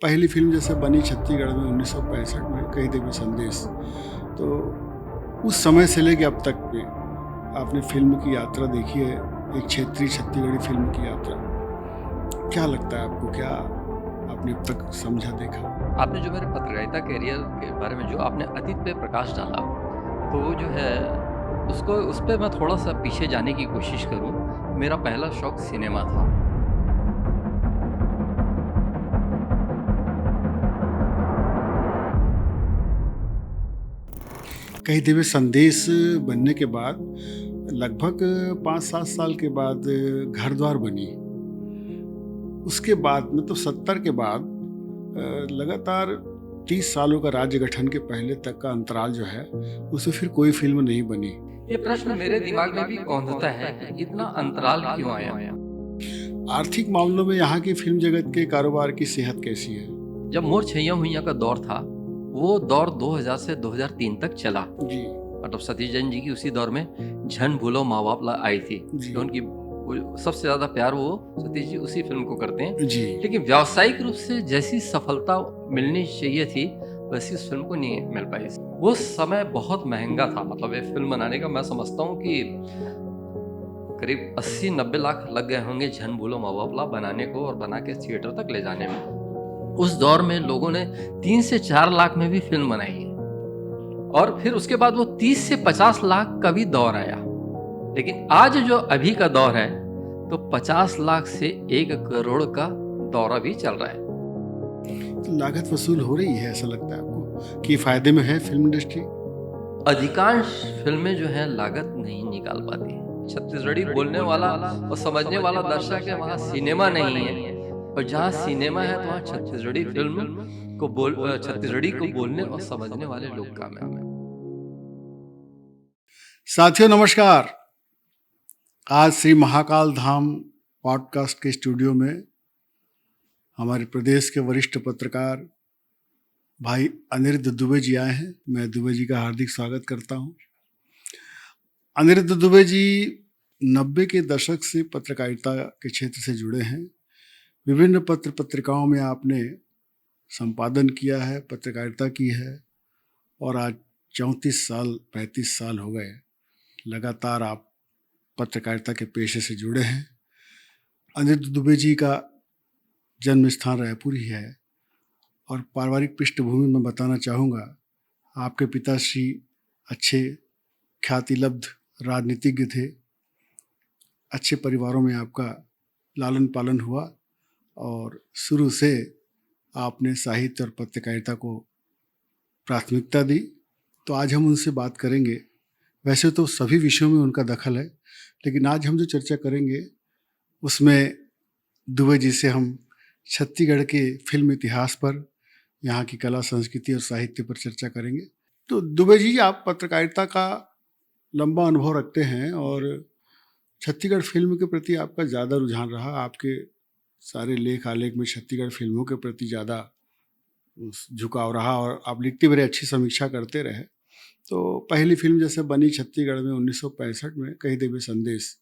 पहली फिल्म जैसे बनी छत्तीसगढ़ में 1965 में कही देवी संदेश। तो उस समय से लेके अब तक में आपने फिल्म की यात्रा देखी है, एक क्षेत्रीय छत्तीसगढ़ी फिल्म की यात्रा। क्या लगता है आपको, क्या आपने अब तक समझा देखा? आपने जो मेरे पत्रकारिता करियर के बारे में जो आपने अतीत पे प्रकाश डाला, तो वो जो है उसको उस पे मैं थोड़ा-सा पीछे जाने की कोशिश करूँ। मेरा पहला शौक सिनेमा था। कही देवी संदेश बनने के बाद लगभग 5-7 साल के बाद घर द्वार बनी। उसके बाद मतलब 70 के बाद लगातार 30 सालों का राज्य गठन के पहले तक का अंतराल जो है, उसमें फिर कोई फ़िल्म नहीं बनी। ये प्रश्न मेरे दिमाग में भी कौंधता है कि इतना अंतराल क्यों आया? आर्थिक मामलों में यहाँ की फ़िल्म जगत के कारोबार की सेहत कैसी है? जब मोर छैया हुइयां का दौर था, वो दौर 2000 से 2003 तक चला। जी, मतलब सतीश जैन जी की उसी दौर में झन भूलो माँ बाप ला आई थी। जी, तो उनकी सबसे ज़्यादा प्यार वो सतीश जी उसी फिल्म को करते हैं। जी। लेकिन व्यावसायिक रूप से जैसी सफलता मिलनी चाहिए थी, वैसी उस फिल्म को नहीं मिल पाई। वो समय बहुत महंगा था। मतलब ये फिल्म बनाने का मैं समझता हूँ कि करीब 80-90 लाख लग गए होंगे झन भूलो माँ बाप ला बनाने को और बना के थिएटर तक ले जाने में। उस दौर में लोगों ने 3 से 4 लाख में भी फिल्म बनाई है। और फिर उसके बाद वो 30 से 50 लाख का भी दौर आया। लेकिन आज जो अभी का दौर है, तो 50 लाख से 1 करोड़ का दौरा भी चल रहा है। तो लागत वसूल हो रही है, ऐसा लगता है आपको कि फ़ायदे में है फ़िल्म इंडस्ट्री? अधिकांश फिल्में जो हैं लागत नहीं निकाल पाती। छत्तीसगढ़ी बोलने वाला और समझने वाला दर्शक है, वहाँ सिनेमा नहीं है। और जहाँ सिनेमा है, तो वहाँ छत्तीसगढ़ी फिल्म को छत्तीसगढ़ी को बोलने और समझने वाले लोग कम हैं। साथियों नमस्कार। आज श्री महाकाल धाम पॉडकास्ट के स्टूडियो में हमारे प्रदेश के वरिष्ठ पत्रकार भाई अनिरुद्ध दुबे जी आए हैं। मैं दुबे जी का हार्दिक स्वागत करता हूं। अनिरुद्ध दुबे जी 90 के दशक से पत्रकारिता के क्षेत्र से जुड़े हैं। विभिन्न पत्र पत्रिकाओं में आपने संपादन किया है, पत्रकारिता की है और आज 34 साल 35 साल हो गए लगातार आप पत्रकारिता के पेशे से जुड़े हैं। अनिरुद्ध दुबे जी का जन्म स्थान रायपुर ही है और पारिवारिक पृष्ठभूमि में बताना चाहूँगा, आपके पिताश्री अच्छे ख्यातिलब्ध राजनीतिज्ञ थे। अच्छे परिवारों में आपका लालन पालन हुआ और शुरू से आपने साहित्य और पत्रकारिता को प्राथमिकता दी। तो आज हम उनसे बात करेंगे। वैसे तो सभी विषयों में उनका दखल है, लेकिन आज हम जो चर्चा करेंगे उसमें दुबे जी से हम छत्तीसगढ़ के फिल्म इतिहास पर, यहाँ की कला संस्कृति और साहित्य पर चर्चा करेंगे। तो दुबे जी, आप पत्रकारिता का लंबा अनुभव रखते हैं और छत्तीसगढ़ फिल्म के प्रति आपका ज़्यादा रुझान रहा। आपके सारे लेख आलेख में छत्तीसगढ़ फिल्मों के प्रति ज़्यादा झुकाव रहा और आप लिखते बड़े अच्छी समीक्षा करते रहे। तो पहली फिल्म जैसे बनी छत्तीसगढ़ में 1965 में कही देवी संदेश।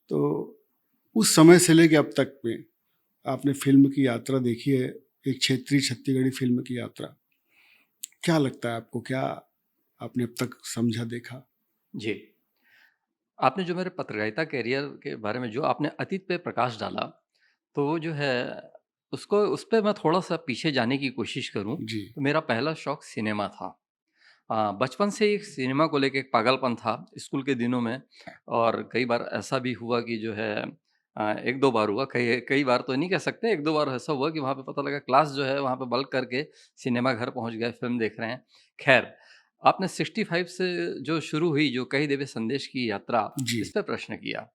तो उस समय से लेके अब तक में आपने फिल्म की यात्रा देखी है, एक क्षेत्रीय छत्तीसगढ़ी फिल्म की यात्रा। क्या लगता है आपको, क्या आपने अब तक समझा देखा? जी। आपने जो मेरे पत्रकारिता करियर के बारे में जो आपने अतीत पे प्रकाश डाला, तो वो जो है उसको उस पे मैं थोड़ा-सा पीछे जाने की कोशिश करूँ, जी, तो मेरा पहला शौक सिनेमा था। बचपन से ही सिनेमा को लेके एक पागलपन था स्कूल के दिनों में। और कई बार ऐसा भी हुआ कि जो है 1-2 बार हुआ, कई कई बार तो नहीं कह सकते, 1-2 बार ऐसा हुआ कि वहाँ पे पता लगा क्लास जो है वहाँ पे बल्क करके सिनेमा घर पहुँच गए, फ़िल्म देख रहे हैं। ख़ैर, आपने 65 से जो शुरू हुई, जो कही देवे संदेश की यात्रा, जी, इस पे प्रश्न किया।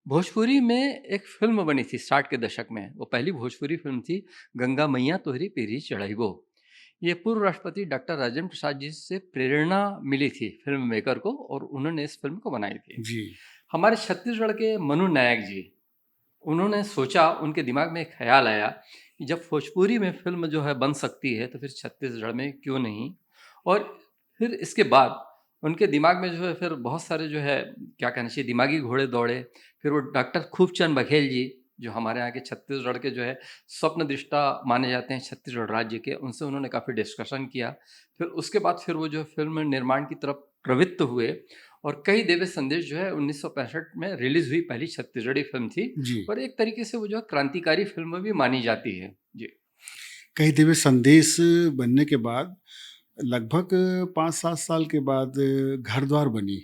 भोजपुरी में एक फ़िल्म बनी थी 60 के दशक में, वो पहली भोजपुरी फ़िल्म थी, गंगा मैया तोहरी पीरी चढ़इबो। ये पूर्व राष्ट्रपति डॉक्टर राजेंद्र प्रसाद जी से प्रेरणा मिली थी फ़िल्म मेकर को, और उन्होंने इस फ़िल्म को बनाई थी। जी, हमारे छत्तीसगढ़ के मनु नायक जी, उन्होंने सोचा, उनके दिमाग में एक ख़्याल आया कि जब भोजपुरी में फ़िल्म जो है बन सकती है, तो फिर छत्तीसगढ़ में क्यों नहीं? और फिर इसके बाद उनके दिमाग में जो है फिर बहुत सारे जो है क्या कहना चाहिए दिमागी घोड़े दौड़े। फिर वो डॉक्टर खूबचंद बघेल जी, जो हमारे यहाँ के छत्तीसगढ़ के जो है स्वप्न दृष्टा माने जाते हैं छत्तीसगढ़ राज्य के, उनसे उन्होंने काफ़ी डिस्कशन किया। फिर उसके बाद फिर वो जो फिल्म निर्माण की तरफ प्रवृत्त हुए और कई देवे संदेश जो है 1965 में रिलीज हुई पहली छत्तीसगढ़ी फिल्म थी जी। और एक तरीके से वो जो है क्रांतिकारी फिल्म भी मानी जाती है। जी। कई दिव्य संदेश बनने के बाद लगभग 5-7 साल के बाद घर द्वार बनी।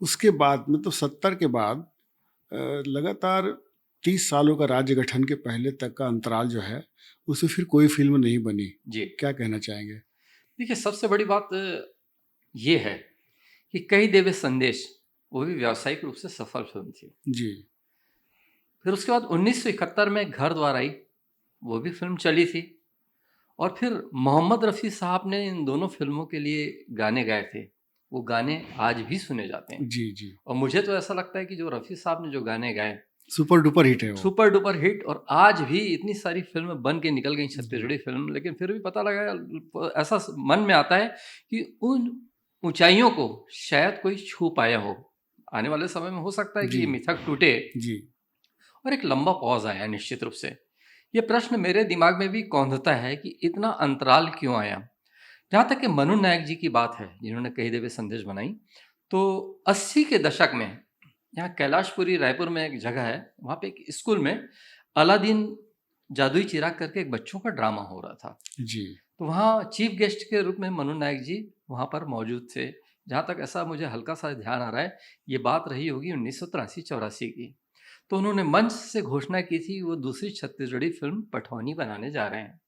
उसके बाद मतलब 70 के बाद लगातार 30 सालों का राज्य गठन के पहले तक का अंतराल जो है, उसमें फिर कोई फ़िल्म नहीं बनी। जी। क्या कहना चाहेंगे? देखिए, सबसे बड़ी बात ये है कि कई देवे संदेश वो भी व्यावसायिक रूप से सफल फिल्म थी। जी। फिर उसके बाद 1971 में घर द्वार आई, वो भी फिल्म चली थी और फिर मोहम्मद रफ़ी साहब ने इन दोनों फिल्मों के लिए गाने गाए थे। वो गाने आज भी सुने जाते हैं जी, जी। और मुझे तो ऐसा लगता है कि जो रफ़ी साहब ने जो गाने गाए, सुपर डुपर हिट है वो। Super duper hit. और आज भी इतनी सारी फिल्म बन के निकल गई जी। छत्तीसगढ़ी फिल्म, लेकिन फिर भी पता लगा, ऐसा मन में आता है कि उन ऊंचाइयों को शायद कोई छू पाया हो। आने वाले समय में हो सकता है कि जी। ये मिथक टूटे जी। और एक लंबा पॉज आया। निश्चित रूप से ये प्रश्न मेरे दिमाग में भी कौंधता है कि इतना अंतराल क्यों आया। जहाँ तक कि मनु नायक जी की बात है, जिन्होंने कई देवे संदेश बनाई, तो 80 के दशक में यहाँ कैलाशपुरी रायपुर में एक जगह है, वहाँ पे एक स्कूल में अलादीन जादुई चिराग करके एक बच्चों का ड्रामा हो रहा था। जी। तो वहाँ चीफ गेस्ट के रूप में मनु नायक जी वहाँ पर मौजूद थे। जहाँ तक ऐसा मुझे हल्का सा ध्यान आ रहा है, ये बात रही होगी 1983-84 की। तो उन्होंने मंच से घोषणा की थी वो दूसरी छत्तीसगढ़ी फिल्म पठौनी बनाने जा रहे हैं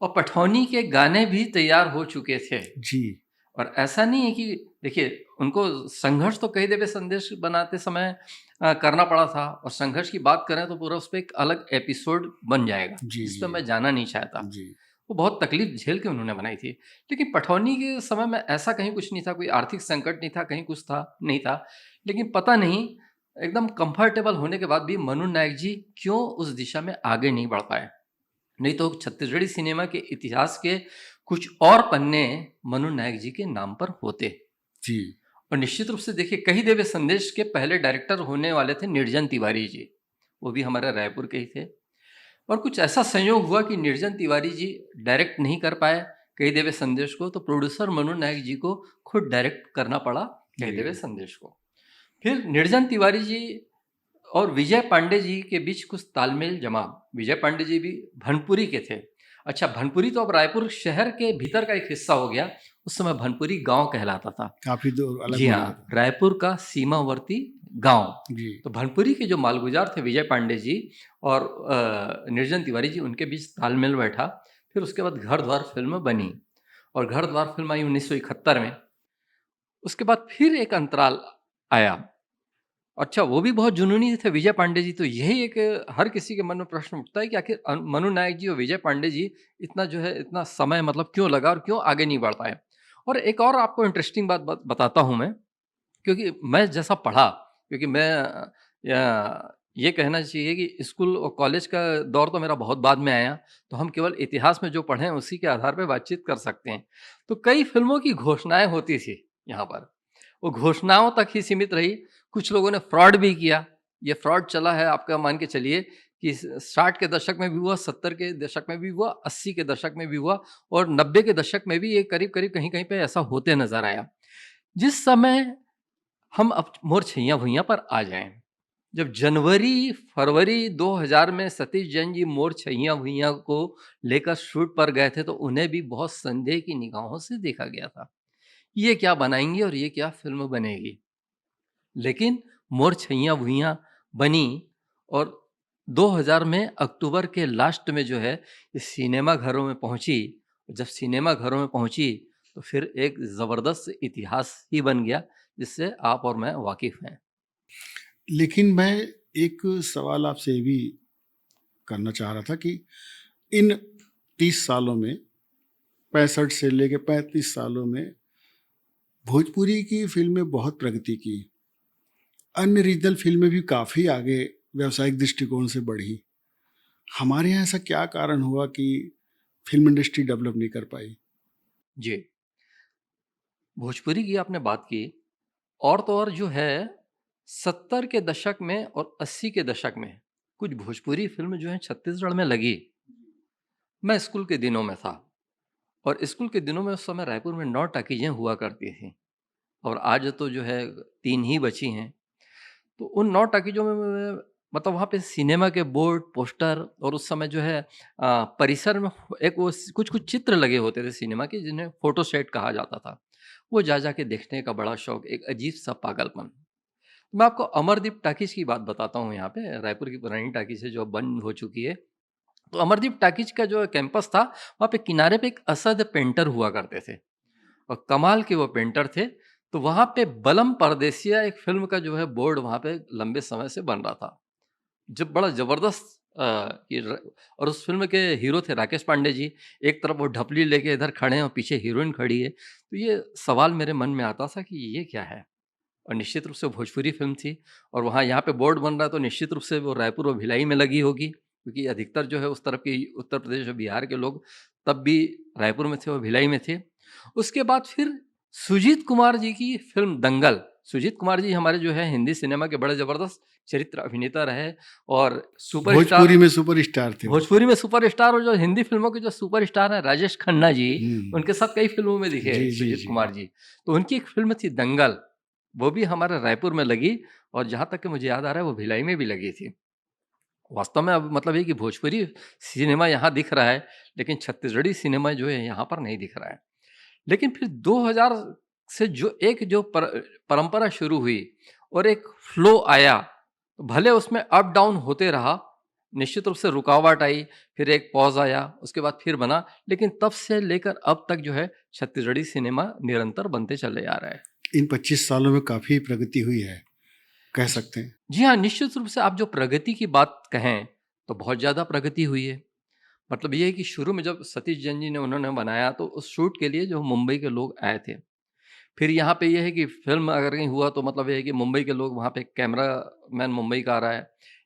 और पठौनी के गाने भी तैयार हो चुके थे। जी। और ऐसा नहीं है कि देखिए, उनको संघर्ष तो कई देवे संदेश बनाते समय करना पड़ा था और संघर्ष की बात करें तो पूरा उस पर एक अलग एपिसोड बन जाएगा, जी, जिस पर जी। मैं जाना नहीं चाहता। जी। वो बहुत तकलीफ झेल के उन्होंने बनाई थी। लेकिन पठौनी के समय में ऐसा कहीं कुछ नहीं था, कोई आर्थिक संकट नहीं था, कहीं कुछ था नहीं था। लेकिन पता नहीं एकदम कंफर्टेबल होने के बाद भी मनु नायक जी क्यों उस दिशा में आगे नहीं बढ़ पाए। नहीं तो छत्तीसगढ़ी सिनेमा के इतिहास के कुछ और पन्ने मनु नायक जी के नाम पर होते। जी। और निश्चित रूप से देखिए, कहीं देवे संदेश के पहले डायरेक्टर होने वाले थे निर्जन तिवारी जी, वो भी हमारे रायपुर के ही थे। और कुछ ऐसा संयोग हुआ कि निर्जन तिवारी जी डायरेक्ट नहीं कर पाए कई देवे संदेश को, तो प्रोड्यूसर मनु नायक जी को खुद डायरेक्ट करना पड़ा कई देवे संदेश को। फिर निर्जन तिवारी जी और विजय पांडे जी के बीच कुछ तालमेल जमा। विजय पांडे जी भी भनपुरी के थे। अच्छा, भनपुरी तो अब रायपुर शहर के भीतर का एक हिस्सा हो गया, उस समय भनपुरी गांव कहलाता था। काफ़ी दूर अलग जी हो हाँ, गया था। रायपुर का सीमावर्ती गांव। जी। तो भनपुरी के जो मालगुजार थे विजय पांडे जी और निर्जन तिवारी जी, उनके बीच तालमेल बैठा। फिर उसके बाद घर द्वार फिल्म बनी और घर द्वार फिल्म आई 1971 में। उसके बाद फिर एक अंतराल आया। अच्छा, वो भी बहुत जुनूनी थे विजय पांडे जी। तो यही एक हर किसी के मन में प्रश्न उठता है कि आखिर मनु नायक जी और विजय पांडे जी इतना जो है इतना समय मतलब क्यों लगा और क्यों आगे नहीं बढ़ पाए। और एक और आपको इंटरेस्टिंग बात बताता हूँ मैं, क्योंकि मैं जैसा पढ़ा, क्योंकि मैं ये कहना चाहिए कि स्कूल और कॉलेज का दौर तो मेरा बहुत बाद में आया, तो हम केवल इतिहास में जो पढ़े हैं उसी के आधार पर बातचीत कर सकते हैं। तो कई फिल्मों की घोषणाएं होती थी यहाँ पर, वो घोषणाओं तक ही सीमित रही। कुछ लोगों ने फ्रॉड भी किया। ये फ्रॉड चला है, आपका मान के चलिए कि 60 के दशक में भी हुआ, 70 के दशक में भी हुआ, 80 के दशक में भी हुआ और 90 के दशक में भी ये करीब-करीब कहीं-कहीं पे ऐसा होते नज़र आया। जिस समय हम अब मोर छैया भुइयाँ पर आ जाएँ। जब जनवरी-फरवरी 2000 में सतीश जैन जी मोर छैया भुइयाँ को लेकर शूट पर गए थे, तो उन्हें भी बहुत संदेह की निगाहों से देखा गया था। ये क्या बनाएँगे और ये क्या फ़िल्म बनेगी? लेकिन मोर छैया भुइयाँ बनी और 2000 में अक्टूबर के लास्ट में जो है ये सिनेमा घरों में पहुंची। जब सिनेमा घरों में पहुंची तो फिर एक ज़बरदस्त इतिहास ही बन गया, जिससे आप और मैं वाकिफ़ हैं। लेकिन मैं एक सवाल आपसे ये भी करना चाह रहा था कि इन 30 सालों में 65 से लेके 35 सालों में भोजपुरी की फ़िल्में बहुत प्रगति की। अन्य रीजनल फ़िल्में भी काफ़ी आगे व्यावसायिक दृष्टिकोण से बढ़ी। हमारे यहाँ ऐसा क्या कारण हुआ कि फ़िल्म इंडस्ट्री डेवलप नहीं कर पाई? जी, भोजपुरी की आपने बात की, और तो और जो है 70 के दशक में और 80 के दशक में कुछ भोजपुरी फिल्म जो है छत्तीसगढ़ में लगी। मैं स्कूल के दिनों में था और स्कूल के दिनों में उस समय रायपुर में 9 टाकीजें हुआ करती थी और आज तो जो है 3 ही बची हैं। तो उन 9 टाकीजों में मतलब वहाँ पे सिनेमा के बोर्ड, पोस्टर और उस समय जो है परिसर में एक वो कुछ-कुछ चित्र लगे होते थे सिनेमा के जिन्हें फ़ोटो सेट कहा जाता था। वो जा के देखने का बड़ा शौक, एक अजीब-सा पागलपन। मैं आपको अमरदीप टॉकीज़ की बात बताता हूँ यहाँ पे, रायपुर की पुरानी टॉकीज़ है जो अब बंद हो चुकी है। तो अमरदीप टॉकीज़ का जो कैंपस था, वहाँ पे किनारे पे एक असद पेंटर हुआ करते थे और कमाल के वो पेंटर थे। तो वहाँ पे बलम परदेसिया एक फ़िल्म का जो है बोर्ड वहाँ पे लंबे समय से बन रहा था। जब बड़ा ज़बरदस्त ये र और उस फ़िल्म के हीरो थे राकेश पांडे जी। एक तरफ वो ढपली लेके इधर खड़े हैं और पीछे हीरोइन खड़ी है। तो ये सवाल मेरे मन में आता था कि ये क्या है? और निश्चित रूप से भोजपुरी फ़िल्म थी और वहाँ यहाँ पे बोर्ड बन रहा है तो निश्चित रूप से वो रायपुर और भिलाई में लगी होगी, क्योंकि अधिकतर जो है उस तरफ की उत्तर प्रदेश और बिहार के लोग तब भी रायपुर में थे और भिलाई में थे। उसके बाद फिर सुजीत कुमार जी की फ़िल्म दंगल। सुजीत कुमार जी हमारे जो है हिंदी सिनेमा के बड़े ज़बरदस्त चरित्र अभिनेता रहे और सुपरस्टार भोजपुरी में सुपरस्टार थे वो। भोजपुरी में सुपरस्टार और जो हिंदी फ़िल्मों के जो सुपरस्टार हैं राजेश खन्ना जी, उनके साथ कई फ़िल्मों में दिखे जी, जी, सुजीत जी। कुमार जी। तो उनकी एक फ़िल्म थी दंगल, वो भी हमारे रायपुर में लगी और जहाँ तक कि मुझे याद आ रहा है वो भिलाई में भी लगी थी। वास्तव में अब मतलब ये कि भोजपुरी सिनेमा यहाँ दिख रहा है, लेकिन छत्तीसगढ़ी सिनेमा जो है यहाँ पर नहीं दिख रहा है। लेकिन फिर 2000 से जो परंपरा शुरू हुई और एक फ्लो आया, तो भले उसमें अप डाउन होते रहा, निश्चित रूप से रुकावट आई, फिर एक पॉज़ आया, उसके बाद फिर बना, लेकिन तब से लेकर अब तक जो है छत्तीसगढ़ी सिनेमा निरंतर बनते चले आ रहा है। इन 25 सालों में काफ़ी प्रगति हुई है, कह सकते हैं। जी हाँ, निश्चित रूप से आप जो प्रगति की बात कहें, तो बहुत ज़्यादा प्रगति हुई है। मतलब ये है कि शुरू में जब सतीश जैन जी ने उन्होंने बनाया, तो उस शूट के लिए जो मुंबई के लोग आए थे। फिर यहाँ पे ये है कि फ़िल्म अगर कहीं हुआ तो मतलब ये है कि मुंबई के लोग वहाँ पे कैमरामैन मुंबई का आ रहा है,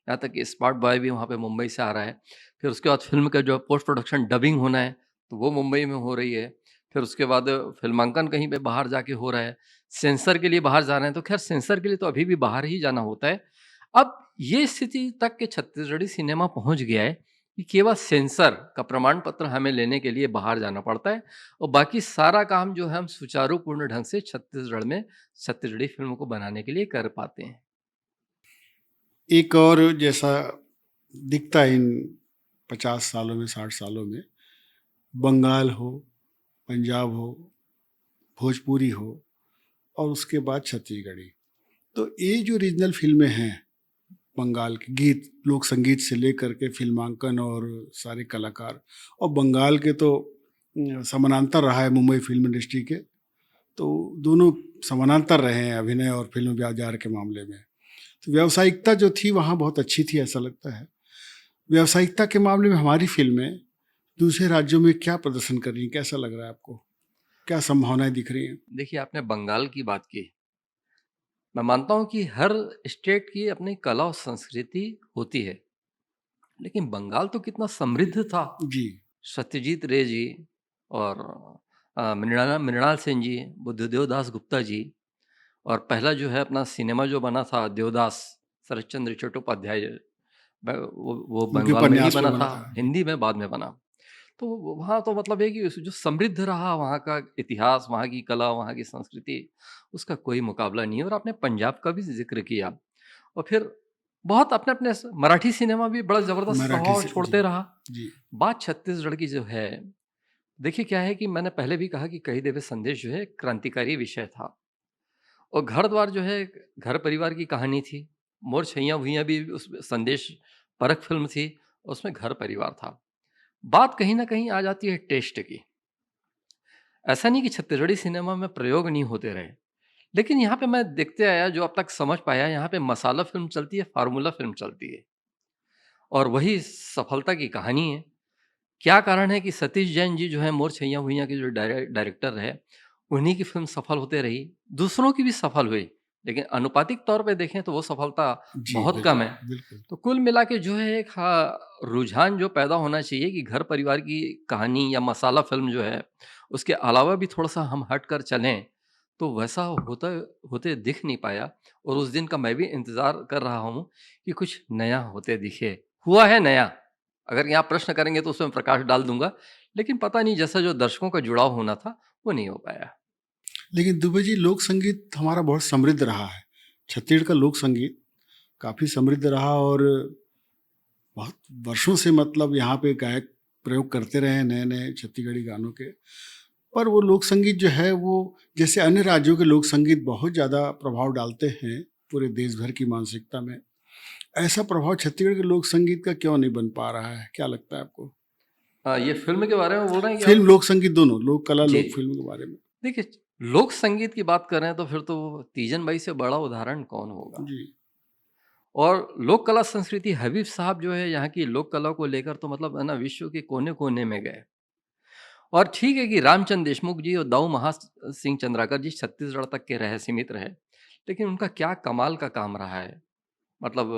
यहाँ तक कि स्पॉट बॉय भी वहाँ पे मुंबई से आ रहा है। फिर उसके बाद फ़िल्म का जो पोस्ट प्रोडक्शन डबिंग होना है, तो वो मुंबई में हो रही है। फिर उसके बाद फ़िल्मांकन कहीं पे बाहर जाके हो रहा है, सेंसर के लिए बाहर जा रहे हैं, तो ख़ैर सेंसर के लिए तो अभी भी बाहर ही जाना होता है। अब ये स्थिति तक के छत्तीसगढ़ी सिनेमा पहुँच गया है कि केवल सेंसर का प्रमाण पत्र हमें लेने के लिए बाहर जाना पड़ता है और बाकी सारा काम जो है हम सुचारूपूर्ण ढंग से छत्तीसगढ़ में छत्तीसगढ़ी फ़िल्मों को बनाने के लिए कर पाते हैं। एक और जैसा दिखता है इन 50 सालों में, 60 सालों में, बंगाल हो, पंजाब हो, भोजपुरी हो और उसके बाद छत्तीसगढ़ी। तो ये जो रीजनल फ़िल्में हैं, बंगाल के गीत, लोक संगीत से लेकर के फ़िल्मांकन और सारे कलाकार, और बंगाल के तो समानांतर रहा है मुंबई फ़िल्म इंडस्ट्री के, तो दोनों समानांतर रहे हैं अभिनय और फ़िल्म बाज़ार के मामले में। तो व्यावसायिकता जो थी वहाँ बहुत अच्छी थी, ऐसा लगता है। व्यावसायिकता के मामले में हमारी फ़िल्में दूसरे राज्यों में क्या प्रदर्शन कर रही हैं? कैसा लग रहा है आपको? क्या संभावनाएँ दिख रही हैं? देखिए, आपने बंगाल की बात की। मैं मानता हूँ कि हर स्टेट की अपनी कला और संस्कृति होती है, लेकिन बंगाल तो कितना समृद्ध था। जी। सत्यजीत रे जी और मृणाल सेन जी, बुद्धदेव दास गुप्ता जी और पहला जो है अपना सिनेमा जो बना था देवदास, शरतचंद्र चट्टोपाध्याय, वो उनके बंगाल में ही उपन्यास पे बना बना था, था। जी। हिंदी में बाद में बना। तो वहाँ तो मतलब है कि जो समृद्ध रहा वहाँ का इतिहास, वहाँ की कला, वहाँ की संस्कृति, उसका कोई मुकाबला नहीं है। और आपने पंजाब का भी ज़िक्र किया और फिर बहुत अपने-अपने मराठी सिनेमा भी बड़ा ज़बरदस्त मराठी प्रभाव से जी, छोड़ते रहा। जी। बात छत्तीसगढ़ की जो है, देखिए क्या है कि मैंने पहले भी कहा कि कही देवे संदेश जो है क्रांतिकारी विषय था और घर-द्वार जो है घर परिवार की कहानी थी। मोर छैयाँ भुइयाँ भी उस संदेश परक फ़िल्म थी, उसमें घर परिवार था। बात कहीं न कहीं आ जाती है टेस्ट की। ऐसा नहीं कि छत्तीसगढ़ी सिनेमा में प्रयोग नहीं होते रहे, लेकिन यहाँ पे मैं देखते आया जो अब तक समझ पाया, यहाँ पे मसाला फ़िल्म चलती है, फ़ॉर्मूला फ़िल्म चलती है और वही सफलता की कहानी है। क्या कारण है कि सतीश जैन जी जो है मोर छैयाँ भुइयाँ के जो डायरेक्टर रहे, उन्हीं की फ़िल्म सफल होते रही, दूसरों की भी सफल हुई, लेकिन आनुपातिक तौर पे देखें तो वो सफलता जी, बहुत कम है। बिल्कुल। तो कुल मिला के जो है एक रुझान जो पैदा होना चाहिए कि घर परिवार की कहानी या मसाला फ़िल्म जो है, उसके अलावा भी थोड़ा-सा हम हट कर चलें, तो वैसा होता होते दिख नहीं पाया, और उस दिन का मैं भी इंतज़ार कर रहा हूँ कि कुछ नया होते दिखे। हुआ है नया, अगर यहाँ प्रश्न करेंगे तो उसमें प्रकाश डाल दूँगा, लेकिन पता नहीं जैसा जो दर्शकों का जुड़ाव होना था, वो नहीं हो पाया। लेकिन दुबे जी, लोक संगीत हमारा बहुत समृद्ध रहा है। छत्तीसगढ़ का लोक संगीत काफ़ी समृद्ध रहा और बहुत वर्षों से मतलब यहाँ पे गायक प्रयोग करते रहे नए नए छत्तीसगढ़ी गानों के। पर वो लोक संगीत जो है वो जैसे अन्य राज्यों के लोक संगीत बहुत ज़्यादा प्रभाव डालते हैं पूरे देश भर की मानसिकता में, ऐसा प्रभाव छत्तीसगढ़ के लोक संगीत का क्यों नहीं बन पा रहा है? क्या लगता है आपको? ये फ़िल्म के बारे में बोल रहे हैं कि फिल्म, आप? लोक संगीत दोनों, लोक कला, जी। लोक फिल्म के बारे में। देखिए, लोक संगीत की बात कर रहे हैं तो फिर तो तीजन बाई से बड़ा उदाहरण कौन होगा? जी, और लोक कला संस्कृति, हबीब साहब जो है यहाँ की लोक कला को लेकर तो मतलब है ना, विश्व के कोने-कोने में गए। और ठीक है कि रामचंद्र देशमुख जी और दाऊ सिंह चंद्राकर जी छत्तीसगढ़ तक के रहे, सीमित रहे। लेकिन उनका क्या कमाल का काम रहा है। मतलब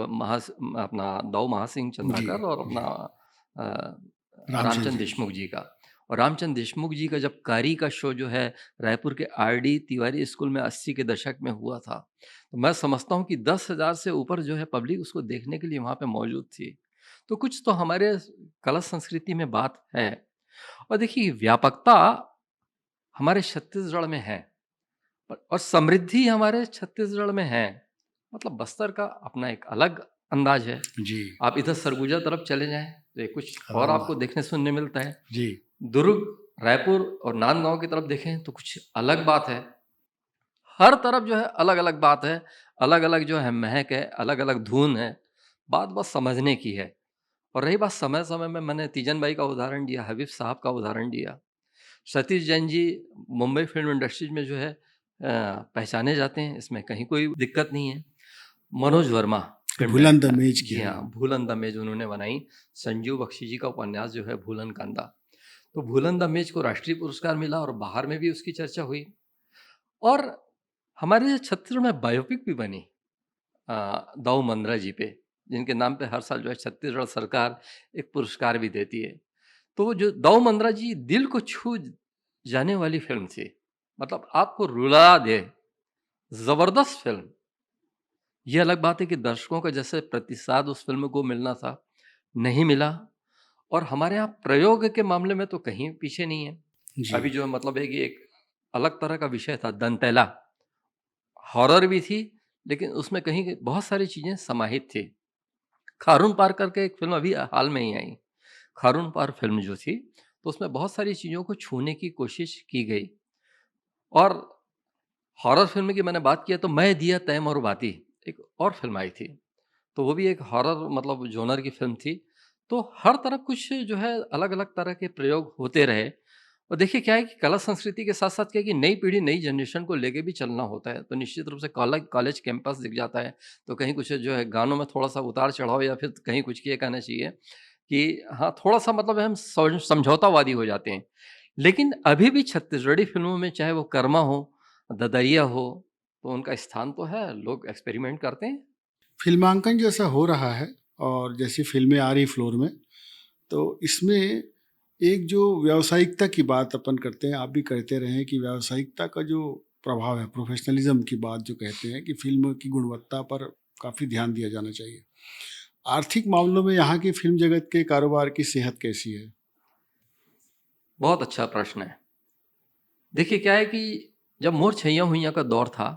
अपना दाऊ महासिंह जी, चंद्राकर और अपना जी। अ, रामचंद्र रामचंद्र जी, देशमुख जी का। और रामचंद्र देशमुख जी का जब कारी का शो जो है रायपुर के आरडी तिवारी स्कूल में 80 के दशक में हुआ था, तो मैं समझता हूँ कि 10,000 से ऊपर जो है पब्लिक उसको देखने के लिए वहाँ पे मौजूद थी। तो कुछ तो हमारे कला संस्कृति में बात है। और देखिए, व्यापकता हमारे छत्तीसगढ़ में है, और समृद्धि हमारे छत्तीसगढ़ में है। मतलब बस्तर का अपना एक अलग अंदाज है। जी। आप इधर सरगुजा तरफ चले जाएं तो ये कुछ और हाँ, आपको देखने सुनने मिलता है। जी, दुर्ग, रायपुर और नांदगांव की तरफ देखें तो कुछ अलग बात है। हर तरफ जो है अलग अलग बात है, अलग अलग जो है महक है, अलग अलग धुन है। बात बस समझने की है। और रही बात समय समय में, मैंने तीजन बाई का उदाहरण दिया, हबीब साहब का उदाहरण दिया। सतीश जैन जी मुंबई फिल्म इंडस्ट्रीज में जो है पहचाने जाते हैं, इसमें कहीं कोई दिक्कत नहीं है। Manoj Verma film Bhulan the director, मेज की जी है। हाँ, भूलन द मेज उन्होंने बनाई। संजीव बख्शी जी का उपन्यास जो है भूलन कांदा। तो भूलन द मेज को राष्ट्रीय पुरस्कार मिला और बाहर में भी उसकी चर्चा हुई। और हमारे छत्तीसगढ़ में बायोपिक भी बनी दाऊ मंद्रा जी पे, जिनके नाम पे हर साल जो है छत्तीसगढ़ सरकार एक पुरस्कार भी देती है। तो वो जो दाऊ मंद्रा जी, दिल को छू जाने वाली फ़िल्म थी। मतलब आपको रुला दे, ज़बरदस्त फ़िल्म। ये अलग बात है कि दर्शकों का जैसे प्रतिसाद उस फ़िल्म को मिलना था, नहीं मिला। और हमारे यहाँ प्रयोग के मामले में तो कहीं पीछे नहीं है। जी, अभी जो है मतलब है कि एक अलग तरह का विषय था दंतैला, हॉरर भी थी, लेकिन उसमें कहीं बहुत सारी चीज़ें समाहित थी। खारून पार करके एक फ़िल्म अभी हाल में ही आई। खारून पार फ़िल्म जो थी, तो उसमें बहुत सारी चीज़ों को छूने की कोशिश की गई। और हॉरर फ़िल्म की मैंने बात किया तो मैं दिया तैम और बाती, एक और फ़िल्म आई थी। तो वो भी एक हॉरर मतलब जॉनर की फ़िल्म थी। तो हर तरफ कुछ जो है अलग-अलग तरह के प्रयोग होते रहे। और देखिए क्या है कि कला संस्कृति के साथ-साथ क्या है कि नई पीढ़ी, नई जनरेशन को लेके भी चलना होता है। तो निश्चित रूप से कॉलेज कॉलेज कैंपस दिख जाता है, तो कहीं कुछ जो है गानों में थोड़ा-सा उतार-चढ़ाव, या फिर कहीं कुछ ये कहना चाहिए कि हाँ, थोड़ा-सा मतलब हम समझौतावादी हो जाते हैं। लेकिन अभी भी छत्तीसगढ़ी फ़िल्मों में चाहे वो कर्मा हो, ददरिया हो, तो उनका स्थान तो है, लोग एक्सपेरिमेंट करते हैं। फ़िल्मांकन जैसा हो रहा है और जैसी फ़िल्में आ रही फ्लोर में, तो इसमें एक जो व्यावसायिकता की बात अपन करते हैं, आप भी कहते रहे हैं कि व्यावसायिकता का जो प्रभाव है, प्रोफ़ेशनलिज़्म की बात जो कहते हैं कि फ़िल्म की गुणवत्ता पर काफ़ी ध्यान दिया जाना चाहिए। आर्थिक मामलों में यहाँ की फ़िल्म जगत के कारोबार की सेहत कैसी है? बहुत अच्छा प्रश्न है। देखिए क्या है कि जब मोर छैया हुइयां का दौर था,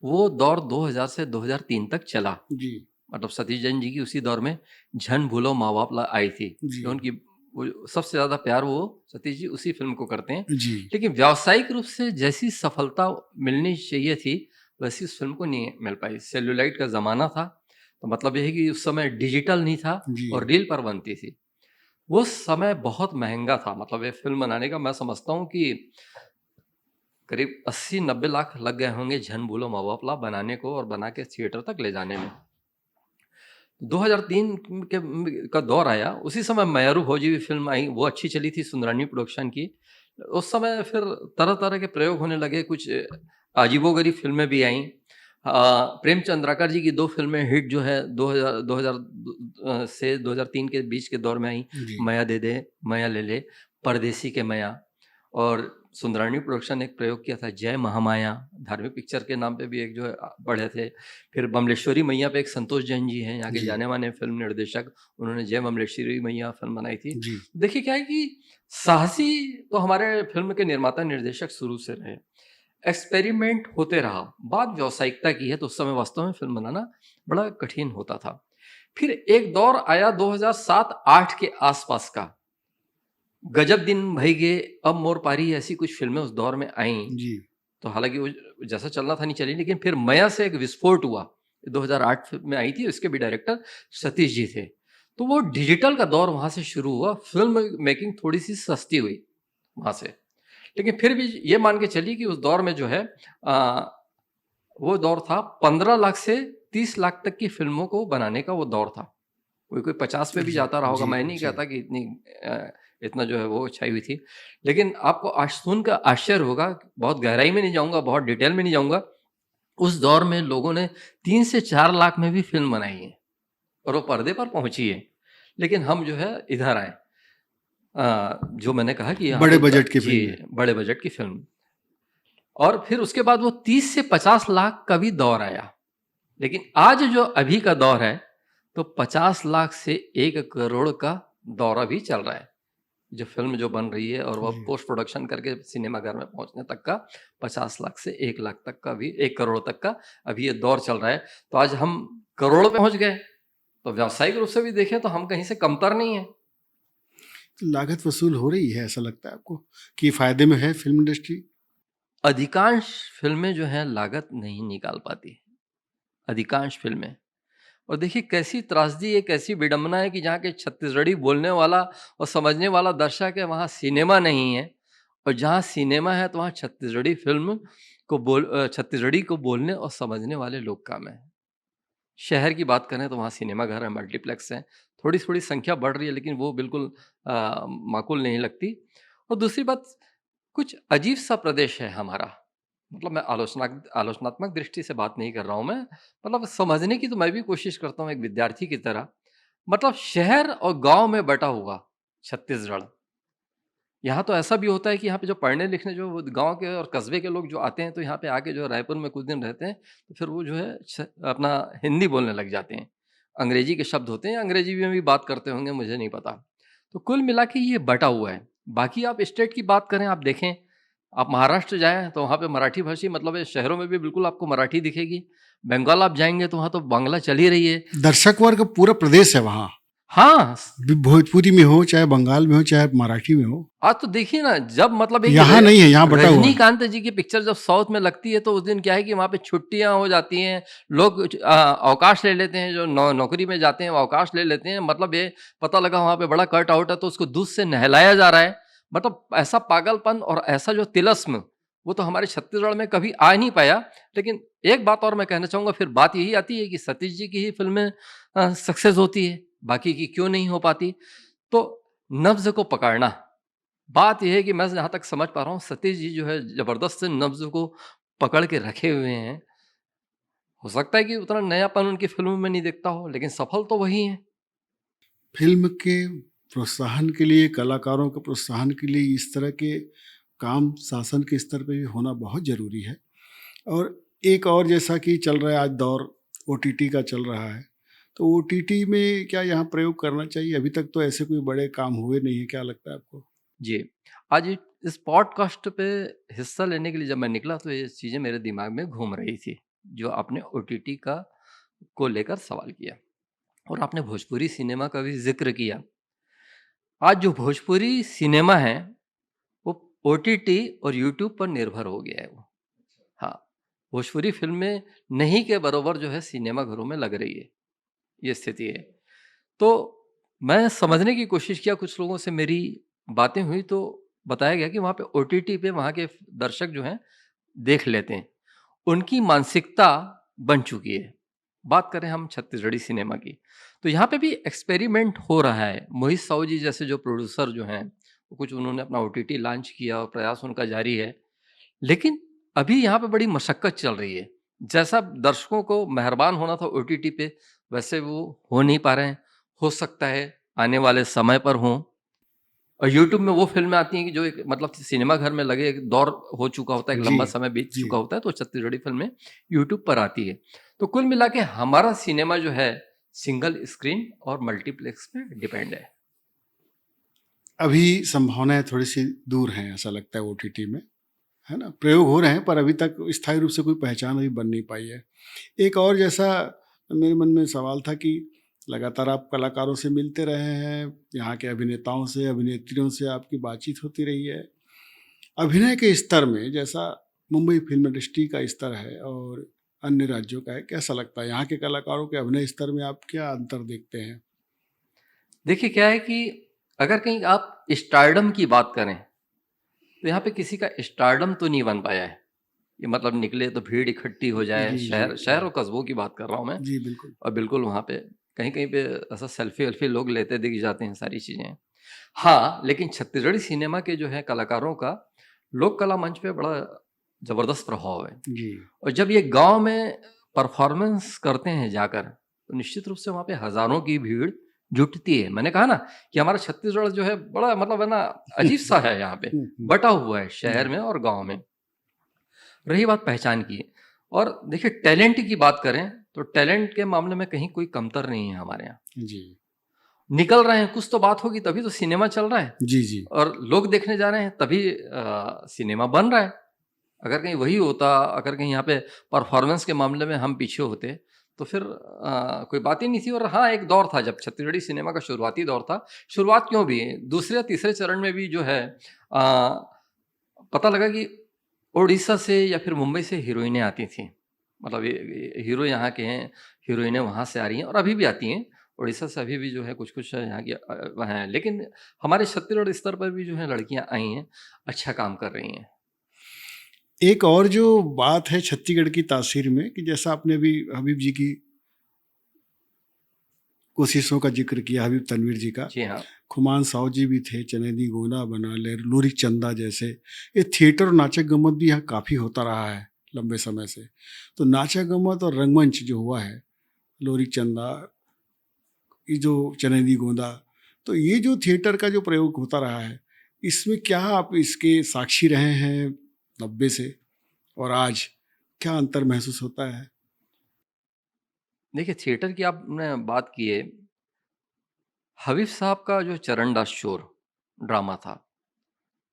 वो दौर 2000 से 2003 तक चला। जी, मतलब सतीश जैन जी की उसी दौर में झन भूलो माँ बाप ला आई थी, जी, जो उनकी वो सबसे ज़्यादा प्यार वो सतीश जी उसी फ़िल्म को करते हैं। जी, लेकिन व्यावसायिक रूप से जैसी सफलता मिलनी चाहिए थी, वैसी उस फ़िल्म को नहीं मिल पाई। सेल्युलाइट का ज़माना था, तो मतलब ये है कि उस समय डिजिटल नहीं था जी। और रील पर बनती थी। वो समय बहुत महँगा था, मतलब ये फ़िल्म बनाने का मैं समझता हूँ कि करीब 80-90 लाख लग गए होंगे झन भूलो माँ बाप ला बनाने को और बना के थिएटर तक ले जाने में। 2003 का दौर आया, उसी समय मैयारू भौजी भी फ़िल्म आई, वो अच्छी चली थी सुंदरानी प्रोडक्शन की। उस समय फिर तरह-तरह के प्रयोग होने लगे, कुछ अजीबो-गरीब फ़िल्में भी आईं। प्रेम चंद्राकर जी की 2 फ़िल्में हिट जो है 2000 से 2003 के बीच के दौर में आईं, जी, मया दे दे, मया ले ले, परदेसी के मया और सुंदरानी प्रोडक्शन ने एक प्रयोग किया था, जय महामाया धार्मिक पिक्चर के नाम पे भी एक जो है बढ़े थे। फिर बमलेश्वरी मैया पे एक संतोष जैन जी हैं, यहाँ के जी। जाने माने फिल्म निर्देशक, उन्होंने जय बमलेश्वरी मैया फिल्म बनाई थी। जी। देखिए क्या है कि साहसी तो हमारे फिल्म के निर्माता निर्देशक शुरू से रहे, एक्सपेरिमेंट होते रहा। बात व्यावसायिकता की है तो उस समय वास्तव में फिल्म बनाना बड़ा कठिन होता था। फिर एक दौर आया 2007-8 के आसपास का, गजब दिन भई गे, अब मोर पारी, ऐसी कुछ फिल्में उस दौर में आईं। जी। तो हालांकि वो जैसा चलना था नहीं चली, लेकिन फिर मया से एक विस्फोट हुआ, 2008 में आई थी, उसके भी डायरेक्टर सतीश जी थे। तो वो डिजिटल का दौर वहां से शुरू हुआ, फिल्म मेकिंग थोड़ी सी सस्ती हुई वहां से। लेकिन फिर भी ये मान के चलिए कि उस दौर में जो है वो दौर था 15 लाख से 30 लाख तक की फिल्मों को बनाने का वो दौर था। कोई कोई 50 पे भी जाता रहा होगा, जी, मैं नहीं जी। कहता कि इतना जो है वो छाई हुई थी। लेकिन आपको सुनकर आश्चर्य होगा, बहुत गहराई में नहीं जाऊंगा, बहुत डिटेल में नहीं जाऊंगा, उस दौर में लोगों ने 3 से 4 लाख में भी फिल्म बनाई है और वो पर्दे पर पहुंची है। लेकिन हम जो है इधर आए, जो मैंने कहा कि यहाँ बड़े पे बजट की जी, फिल्में। बड़े बजट की फिल्म। और फिर उसके बाद वो 30 से 50 लाख का भी दौर आया। लेकिन आज जो अभी का दौर है, तो 50 लाख से 1 करोड़ का दौरा भी चल रहा है। जो फिल्म जो बन रही है और वह जी। पोस्ट प्रोडक्शन करके सिनेमाघर में पहुंचने तक का 50 लाख से 1 लाख तक का भी, 1 करोड़ तक का अभी ये दौर चल रहा है। तो आज हम करोड़ पे पहुंच गए, तो व्यावसायिक रूप से भी देखें तो हम कहीं से कमतर नहीं है। लागत वसूल हो रही है, ऐसा लगता है आपको कि फायदे में है फिल्म इंडस्ट्री? अधिकांश फिल्में जो हैं लागत नहीं निकाल पाती, अधिकांश फिल्में। और देखिए कैसी त्रासदी है, कैसी विडंबना है कि जहाँ के छत्तीसगढ़ी बोलने वाला और समझने वाला दर्शक है, वहाँ सिनेमा नहीं है। और जहाँ सिनेमा है तो वहाँ छत्तीसगढ़ी फिल्म को छत्तीसगढ़ी को बोलने और समझने वाले लोग कम हैं। शहर की बात करें तो वहाँ सिनेमा घर है, मल्टीप्लेक्स हैं, थोड़ी थोड़ी संख्या बढ़ रही है, लेकिन वो बिल्कुल माकूल नहीं लगती। और दूसरी बात, कुछ अजीब सा प्रदेश है हमारा। मतलब मैं आलोचनात्मक दृष्टि से बात नहीं कर रहा हूँ मैं, मतलब समझने की तो मैं भी कोशिश करता हूँ एक विद्यार्थी की तरह। मतलब शहर और गांव में बटा हुआ छत्तीसगढ़। यहाँ तो ऐसा भी होता है कि यहाँ पे जो पढ़ने लिखने जो गांव के और कस्बे के लोग जो आते हैं, तो यहाँ पे आके जो रायपुर में कुछ दिन रहते हैं, तो फिर वो जो है अपना हिंदी बोलने लग जाते हैं। अंग्रेजी के शब्द होते हैं, अंग्रेजी में भी बात करते होंगे, मुझे नहीं पता। तो कुल मिला के ये बटा हुआ है। बाकी आप स्टेट की बात करें, आप देखें, आप महाराष्ट्र जाएं तो वहाँ पे मराठी भाषी, मतलब ये शहरों में भी बिल्कुल आपको मराठी दिखेगी। बंगाल आप जाएंगे तो वहाँ तो बांग्ला चल ही रही है। दर्शक वर्ग पूरा प्रदेश है वहाँ, हाँ, भोजपुरी में हो, चाहे बंगाल में हो, चाहे मराठी में हो। आज तो देखिए ना, जब मतलब एक यहाँ नहीं है, यहाँ बटा हुआ है। रजनीकांत जी की पिक्चर जब साउथ में लगती है, तो उस दिन क्या है कि वहाँ पे छुट्टियां हो जाती हैं, लोग अवकाश ले लेते हैं, जो नौकरी में जाते हैं वो अवकाश ले लेते हैं। मतलब ये पता लगा वहाँ पे बड़ा कट आउट है तो उसको दूध से नहलाया जा रहा है। मतलब ऐसा पागलपन और ऐसा जो तिलस्म, वो तो हमारे छत्तीसगढ़ में कभी आ नहीं पाया। लेकिन एक बात और मैं कहना चाहूंगा, फिर बात यही आती है कि सतीश जी की ही फिल्में सक्सेस होती है, बाकी की क्यों नहीं हो पाती। तो नब्ज को पकड़ना, बात यह है कि मैं जहाँ तक समझ पा रहा हूँ, सतीश जी जो है ज़बरदस्त नब्ज़ को पकड़ के रखे हुए हैं। हो सकता है कि उतना नयापन उनकी फ़िल्मों में नहीं दिखता हो, लेकिन सफल तो वही हैं। फिल्म के प्रोत्साहन के लिए, कलाकारों के प्रोत्साहन के लिए इस तरह के काम शासन के स्तर पे भी होना बहुत ज़रूरी है। और एक और जैसा कि चल रहा है आज दौर, ओटीटी का चल रहा है, तो ओटीटी में क्या यहाँ प्रयोग करना चाहिए? अभी तक तो ऐसे कोई बड़े काम हुए नहीं है, क्या लगता है आपको? जी, आज इस पॉडकास्ट पे हिस्सा लेने के लिए जब मैं निकला, तो ये चीज़ें मेरे दिमाग में घूम रही थी, जो आपने ओटीटी का को लेकर सवाल किया, और आपने भोजपुरी सिनेमा का भी ज़िक्र किया। आज जो भोजपुरी सिनेमा है, वो ओटीटी और यूट्यूब पर निर्भर हो गया है वो। हाँ, भोजपुरी फ़िल्में नहीं के बराबर जो है सिनेमा घरों में लग रही है, ये स्थिति है। तो मैं समझने की कोशिश किया, कुछ लोगों से मेरी बातें हुई, तो बताया गया कि वहाँ पे ओटीटी पे वहाँ के दर्शक जो हैं देख लेते हैं। उनकी मानसिकता बन चुकी है। बात करें हम छत्तीसगढ़ी सिनेमा की, तो यहाँ पे भी एक्सपेरिमेंट हो रहा है। मोहित साहू जी जैसे जो प्रोड्यूसर जो हैं, वो कुछ उन्होंने अपना ओटीटी लॉन्च किया और प्रयास उनका जारी है। लेकिन अभी यहाँ पे बड़ी मशक्कत चल रही है। जैसा दर्शकों को मेहरबान होना था ओटीटी पे, वैसे वो हो नहीं पा रहे हैं। हो सकता है आने वाले समय पर हों। और यूट्यूब में वो फिल्में आती हैं कि जो एक मतलब सिनेमा घर में लगे एक दौर हो चुका होता है, एक जी, लंबा समय बीत जी। चुका होता है, तो छत्तीसगढ़ी फिल्में यूट्यूब पर आती है। तो कुल मिला के हमारा सिनेमा जो है सिंगल स्क्रीन और मल्टीप्लेक्स पे डिपेंड है। अभी संभावनाएं थोड़ी सी दूर हैं, ऐसा लगता है ओटीटी में, है ना? प्रयोग हो रहे हैं पर अभी तक स्थायी रूप से कोई पहचान अभी बन नहीं पाई है। एक और जैसा मेरे मन में सवाल था कि लगातार आप कलाकारों से मिलते रहे हैं, यहाँ के अभिनेताओं से, अभिनेत्रियों से आपकी बातचीत होती रही है। अभिनय के स्तर में जैसा मुंबई फ़िल्म इंडस्ट्री का स्तर है और अन्य राज्यों का है, कैसा लगता है? यहाँ के कलाकारों के अभिनय स्तर में आप क्या अंतर देखते हैं? देखिए क्या है कि अगर कहीं आप स्टारडम की बात करें तो यहाँ पे किसी का स्टारडम तो नहीं बन पाया है। ये मतलब निकले तो भीड़ इकट्ठी हो जाए, जी, शहर जी। शहर और कस्बों की बात कर रहा हूँ मैं। जी, बिल्कुल। और बिल्कुल वहाँ पे कहीं-कहीं पे ऐसा सेल्फी-वेल्फी लोग लेते दिख जाते हैं, सारी चीज़ें। हाँ, लेकिन छत्तीसगढ़ी सिनेमा के जो है कलाकारों का लोक कला मंच पे बड़ा ज़बरदस्त प्रभाव है। जी। और जब ये गाँव में परफ़ॉर्मेंस करते हैं जाकर, तो निश्चित रूप से वहाँ पे हज़ारों की भीड़ जुटती है। मैंने कहा ना कि हमारा छत्तीसगढ़ जो है बड़ा मतलब है ना अजीब-सा है यहाँ पे, हुँ, हुँ। बँटा हुआ है शहर जी, में और गाँव में। रही बात पहचान की, और देखिए टैलेंट की बात करें, तो टैलेंट के मामले में कहीं कोई कमतर नहीं है हमारे यहाँ। जी। निकल रहे हैं, कुछ तो बात होगी तभी तो सिनेमा चल रहा है, जी, जी। और लोग देखने जा रहे हैं तभी सिनेमा बन रहा है। अगर कहीं वही होता, अगर कहीं यहाँ पे परफॉर्मेंस के मामले में हम पीछे होते, तो फिर कोई बात ही नहीं थी। और हाँ, एक दौर था जब छत्तीसगढ़ी सिनेमा का शुरुआती दौर था। शुरुआत क्यों भी, दूसरे या तीसरे चरण में भी जो है पता लगा कि उड़ीसा से या फिर मुंबई से हीरोइनें आती थीं। मतलब ये हीरो यहाँ के हैं, हीरोइनें वहाँ से आ रही हैं और अभी भी आती हैं। उड़ीसा से अभी भी जो है कुछ-कुछ यहाँ की हैं। लेकिन हमारे छत्तीसगढ़ स्तर पर भी जो है लड़कियाँ आई हैं, अच्छा काम कर रही हैं। एक और जो बात है छत्तीसगढ़ की तासीर में कि जैसा आपने अभी हबीब जी की कोशिशों का ज़िक्र किया, हबीब तनवीर जी का। जी हाँ। खुमान साव जी भी थे, चनैनी गोंदा बना, लोरी चंदा जैसे। ये थिएटर और नाचक गम्मत भी यहाँ काफ़ी होता रहा है लंबे समय से। तो नाचक गम्मत और रंगमंच जो हुआ है, लोरी चंदा, ये जो चनैनी गोंदा, तो ये जो थिएटर का जो प्रयोग होता रहा है, इसमें क्या आप इसके साक्षी रहे हैं 90 से और आज? क्या अंतर महसूस होता है? देखिए थिएटर की आपने बात की है, हबीब साहब का जो चरण दास चोर ड्रामा था,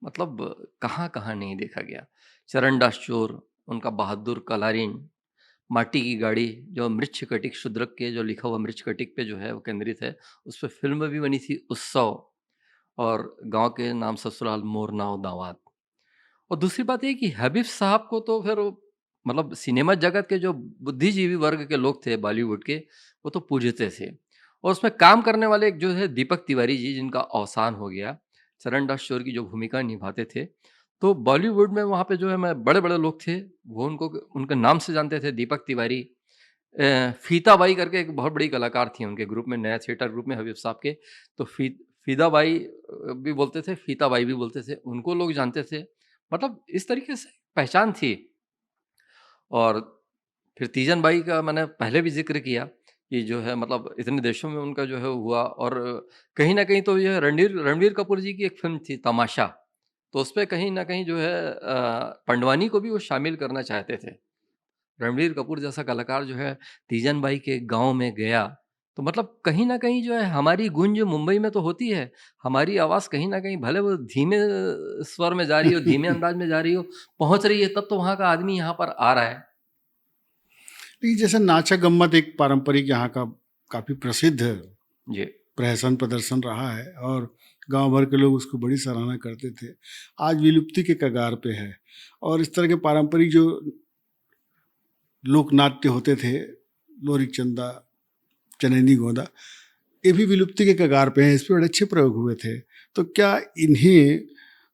मतलब कहाँ-कहाँ नहीं देखा गया। चरण दास चोर, उनका बहादुर कलारीन, माटी की गाड़ी, जो मृच्छकटिक शूद्रक के जो लिखा हुआ मृच्छकटिक पे जो है वो केंद्रित है, उस पे फ़िल्म भी बनी थी उत्सव, और गाँव के नाम ससुराल मोर नाव दामाद। और दूसरी बात ये कि हबीब साहब को तो फिर मतलब सिनेमा जगत के जो बुद्धिजीवी वर्ग के लोग थे बॉलीवुड के, वो तो पूजते थे। और उसमें काम करने वाले एक जो है दीपक तिवारी जी, जिनका अवसान हो गया, चरण दास चौर की जो भूमिका निभाते थे, तो बॉलीवुड में वहाँ पे जो है मैं बड़े-बड़े लोग थे, वो उनको उनके नाम से जानते थे, दीपक तिवारी। फ़ीता बाई करके एक बहुत बड़ी कलाकार थी उनके ग्रुप में, नया थिएटर ग्रुप में हबीब साहब के, तो फ़ीदा बाई भी बोलते थे, फ़ीता बाई भी बोलते थे, उनको लोग जानते थे। मतलब इस तरीके से पहचान थी। और फिर तीजन बाई का मैंने पहले भी ज़िक्र किया कि जो है मतलब इतने देशों में उनका जो है हुआ, और कहीं न कहीं तो ये रणवीर रणवीर कपूर जी की एक फ़िल्म थी तमाशा, तो उसपे कहीं न कहीं जो है पंडवानी को भी वो शामिल करना चाहते थे। रणवीर कपूर जैसा कलाकार जो है तीजन बाई के गाँव में गया, तो मतलब कहीं न कहीं जो है हमारी गूंज मुंबई में तो होती है, हमारी आवाज़ कहीं न कहीं भले वो धीमे स्वर में जा रही हो, धीमे अंदाज में जा रही हो, पहुँच रही है, तब तो वहाँ का आदमी यहाँ पर आ रहा है। देखिए जैसे नाचा गम्मत एक पारंपरिक यहाँ का काफ़ी प्रसिद्ध जी। प्रहसन प्रदर्शन रहा है और गांव भर के लोग उसको बड़ी सराहना करते थे। आज विलुप्ति के कगार पे है और इस तरह के पारंपरिक जो लोक नाट्य होते थे, लोरी चंदा, चनैनी गोंदा, ये भी विलुप्ति के कगार पे हैं। इस पे बड़े अच्छे प्रयोग हुए थे। तो क्या इन्हें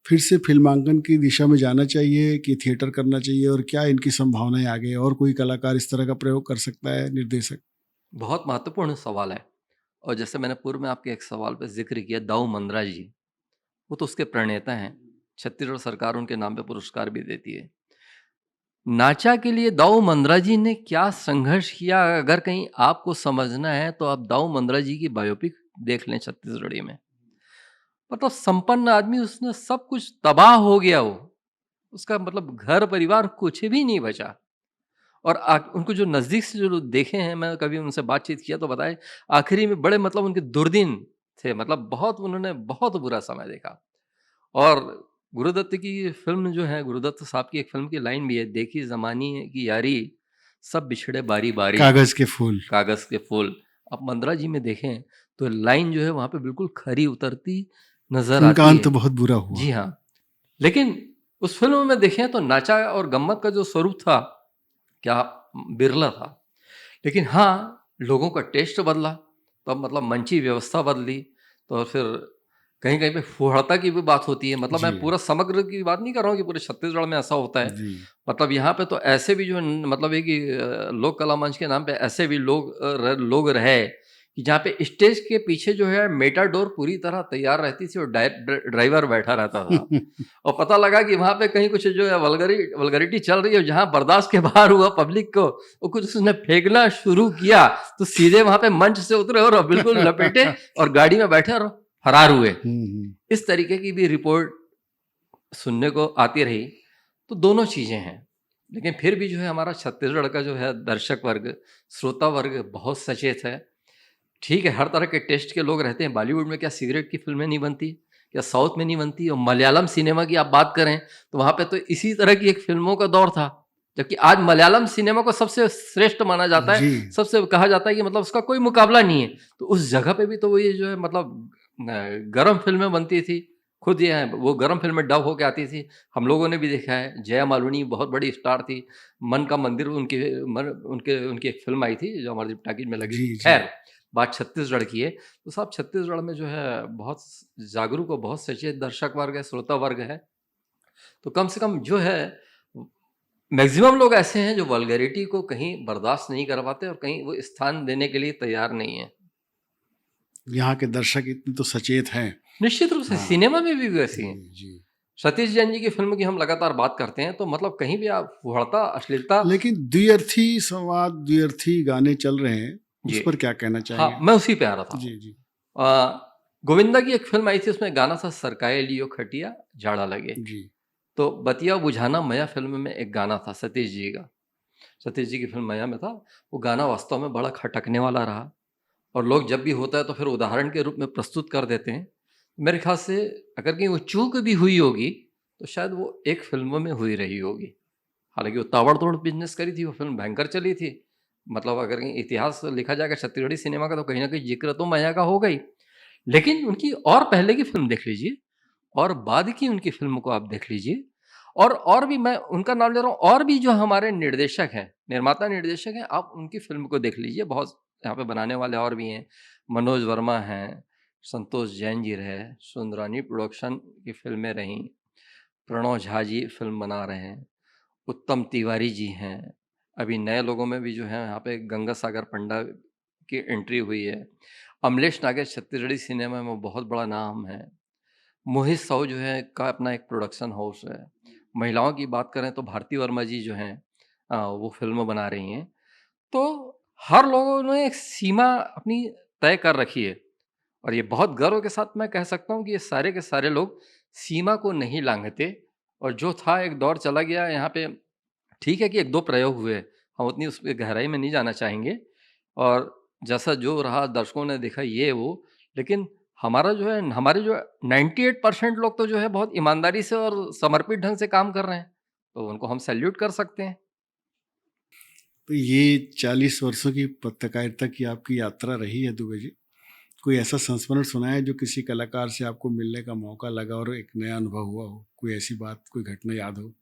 फिर से फिल्मांकन की दिशा में जाना चाहिए कि थिएटर करना चाहिए और क्या इनकी संभावनाएं आगे हैं? और कोई कलाकार इस तरह का प्रयोग कर सकता है, निर्देशक? बहुत महत्वपूर्ण सवाल है। और जैसे मैंने पूर्व में आपके एक सवाल पे ज़िक्र किया, दाऊ मंद्रा जी, वो तो उसके प्रणेता हैं। छत्तीसगढ़ सरकार उनके नाम पे पुरस्कार भी देती है। नाचा के लिए दाऊ मंद्रा जी ने क्या संघर्ष किया, अगर कहीं आपको समझना है तो आप दाऊ मंद्रा जी की बायोपिक देख लें छत्तीसगढ़ी में। मतलब संपन्न आदमी, उसने सब कुछ तबाह हो गया, वो उसका मतलब घर परिवार कुछ भी नहीं बचा। और उनको जो नज़दीक से जो लोग देखे हैं, मैं कभी उनसे बातचीत किया तो बताए आखिरी में बड़े मतलब उनके दुर्दिन थे, मतलब बहुत उन्होंने बहुत बुरा समय देखा। और गुरुदत्त की फ़िल्म जो है, गुरुदत्त साहब की एक फ़िल्म की लाइन भी है, देखी ज़माने की यारी सब बिछड़े बारी-बारी, कागज के फूल। कागज़ के फूल। आप मंद्रा जी में देखें तो लाइन जो है वहाँ पे बिल्कुल खरी उतरती नज़र उनका आती अंत है। बहुत बुरा हुआ। जी हाँ, लेकिन उस फ़िल्म में देखें तो नाचा और गम्मत का जो स्वरूप था, क्या बिरला था। लेकिन हाँ, लोगों का टेस्ट बदला, तब मतलब मंची व्यवस्था बदली, तो फिर कहीं-कहीं पे फुहड़ता की भी बात होती है। मतलब मैं जी, पूरा समग्र की बात नहीं कर रहा हूँ कि पूरे छत्तीसगढ़ में ऐसा होता है। जी। मतलब यहाँ पे तो ऐसे भी जो मतलब है कि लोक कला मंच के नाम पे ऐसे भी लोग रहे कि जहाँ पे स्टेज के पीछे जो है मेटाडोर पूरी तरह तैयार रहती थी और ड्राइवर बैठा रहता था। और पता लगा कि वहाँ पे कहीं कुछ जो है वल्गैरिटी चल रही है, जहाँ बर्दाश्त के बाहर हुआ पब्लिक को, वो कुछ उसने फेंकना शुरू किया, तो सीधे वहाँ पे मंच से उतरे और बिल्कुल लपेटे और गाड़ी में बैठे और फरार हुए। इस तरीके की भी रिपोर्ट सुनने को आती रही। तो दोनों चीज़ें हैं, लेकिन फिर भी जो है हमारा छत्तीसगढ़ का जो है दर्शक वर्ग, श्रोता वर्ग बहुत सचेत है। ठीक है, हर तरह के टेस्ट के लोग रहते हैं। बॉलीवुड में क्या सिगरेट की फ़िल्में नहीं बनती? क्या साउथ में नहीं बनती? और मलयालम सिनेमा की आप बात करें, तो वहाँ पे तो इसी तरह की एक फ़िल्मों का दौर था। जबकि आज मलयालम सिनेमा को सबसे श्रेष्ठ माना जाता है, जी। सबसे कहा जाता है कि मतलब उसका कोई मुकाबला नहीं है। तो उस जगह पे भी तो वो ये जो है मतलब गरम फ़िल्में बनती थी। खुद ये है, वो गरम फ़िल्में डब होके आती थी। हम लोगों ने भी देखा है, जया मालवनी बहुत बड़ी स्टार थी। मन का मंदिर उनकी उनकी एक फ़िल्म आई थी, जो अमरदीप टाकीज़ में लगी जी, थी। जी। ख़ैर, बात छत्तीसगढ़ की है, तो साहब छत्तीसगढ़ में जो है बहुत जागरूक और बहुत सचेत दर्शक वर्ग है, श्रोता वर्ग है। तो कम से कम जो है मैक्सिमम लोग ऐसे हैं जो वल्गैरिटी को कहीं बर्दाश्त नहीं कर पाते और कहीं वो स्थान देने के लिए तैयार नहीं है। यहाँ के दर्शक इतने तो सचेत हैं। निश्चित रूप से हाँ। सिनेमा में भी वैसी हैं। जी, जी। सतीश जैन जी की फ़िल्म की हम लगातार बात करते हैं, तो मतलब कहीं भी आप फुहड़ता, अश्लीलता। लेकिन द्व्यर्थी संवाद, द्व्यर्थी गाने चल रहे हैं, जी। उस पर क्या कहना हाँ, चाहेंगे? मैं उसी पे आ रहा था। जी, जी। गोविंदा की एक फ़िल्म आई थी, उसमें गाना था सरकाए लियो खटिया जाड़ा लगे। जी। तो बतिया बुझाना मया फ़िल्म में एक गाना था सतीश जी का। सतीश जी की फ़िल्म मया में था। वो गाना वास्तव में बड़ा खटकने वाला रहा और लोग जब भी होता है तो फिर उदाहरण के रूप में प्रस्तुत कर देते हैं। मेरे ख़्याल से अगर कहीं वो चूक भी हुई होगी, तो शायद वो एक फ़िल्म में हुई रही होगी। हालाँकि वो ताबड़तोड़ बिज़नेस करी थी, वो फ़िल्म भयंकर चली थी। मतलब अगर कहीं इतिहास लिखा जाएगा छत्तीसगढ़ी सिनेमा का, तो कहीं न कहीं ज़िक्र तो मया का होगा ही। लेकिन उनकी और पहले की फ़िल्म देख लीजिए और बाद की उनकी फ़िल्म को आप देख लीजिए, और भी मैं उनका नाम ले रहा हूँ, और भी जो हमारे निर्देशक हैं, निर्माता निर्देशक हैं, आप उनकी फ़िल्म को देख लीजिए। बहुत यहाँ पे बनाने वाले और भी हैं, मनोज वर्मा हैं, संतोष जैन जी रहे, सुंदरानी प्रोडक्शन की फ़िल्में रहीं, प्रणव झा जी फ़िल्म बना रहे हैं, उत्तम तिवारी जी हैं, अभी नए लोगों में भी जो है यहाँ पे गंगा सागर पंडा की एंट्री हुई है, अमलेश नागेश छत्तीसगढ़ी सिनेमा में बहुत बड़ा नाम है। मोहित साहू जो है का अपना एक प्रोडक्शन हाउस है। महिलाओं की बात करें तो भारती वर्मा जी जो हैं वो फ़िल्म बना रही हैं। तो हर लोगों ने एक सीमा अपनी तय कर रखी है और ये बहुत गर्व के साथ मैं कह सकता हूँ कि ये सारे के सारे लोग सीमा को नहीं लांघते और जो था एक दौर चला गया यहाँ पे। ठीक है कि 1-2 प्रयोग हुए, हम उतनी उसपे गहराई में नहीं जाना चाहेंगे और जैसा जो रहा दर्शकों ने देखा ये वो, लेकिन हमारा जो है हमारे जो 98% लोग तो जो है बहुत ईमानदारी से और समर्पित ढंग से काम कर रहे हैं, तो उनको हम सैल्यूट कर सकते हैं। तो ये 40 वर्षों की पत्रकारिता की आपकी यात्रा रही है दुबे जी। कोई ऐसा संस्मरण सुना है जो किसी कलाकार से आपको मिलने का मौका लगा और एक नया अनुभव हुआ हो? कोई ऐसी बात, कोई घटना याद हो?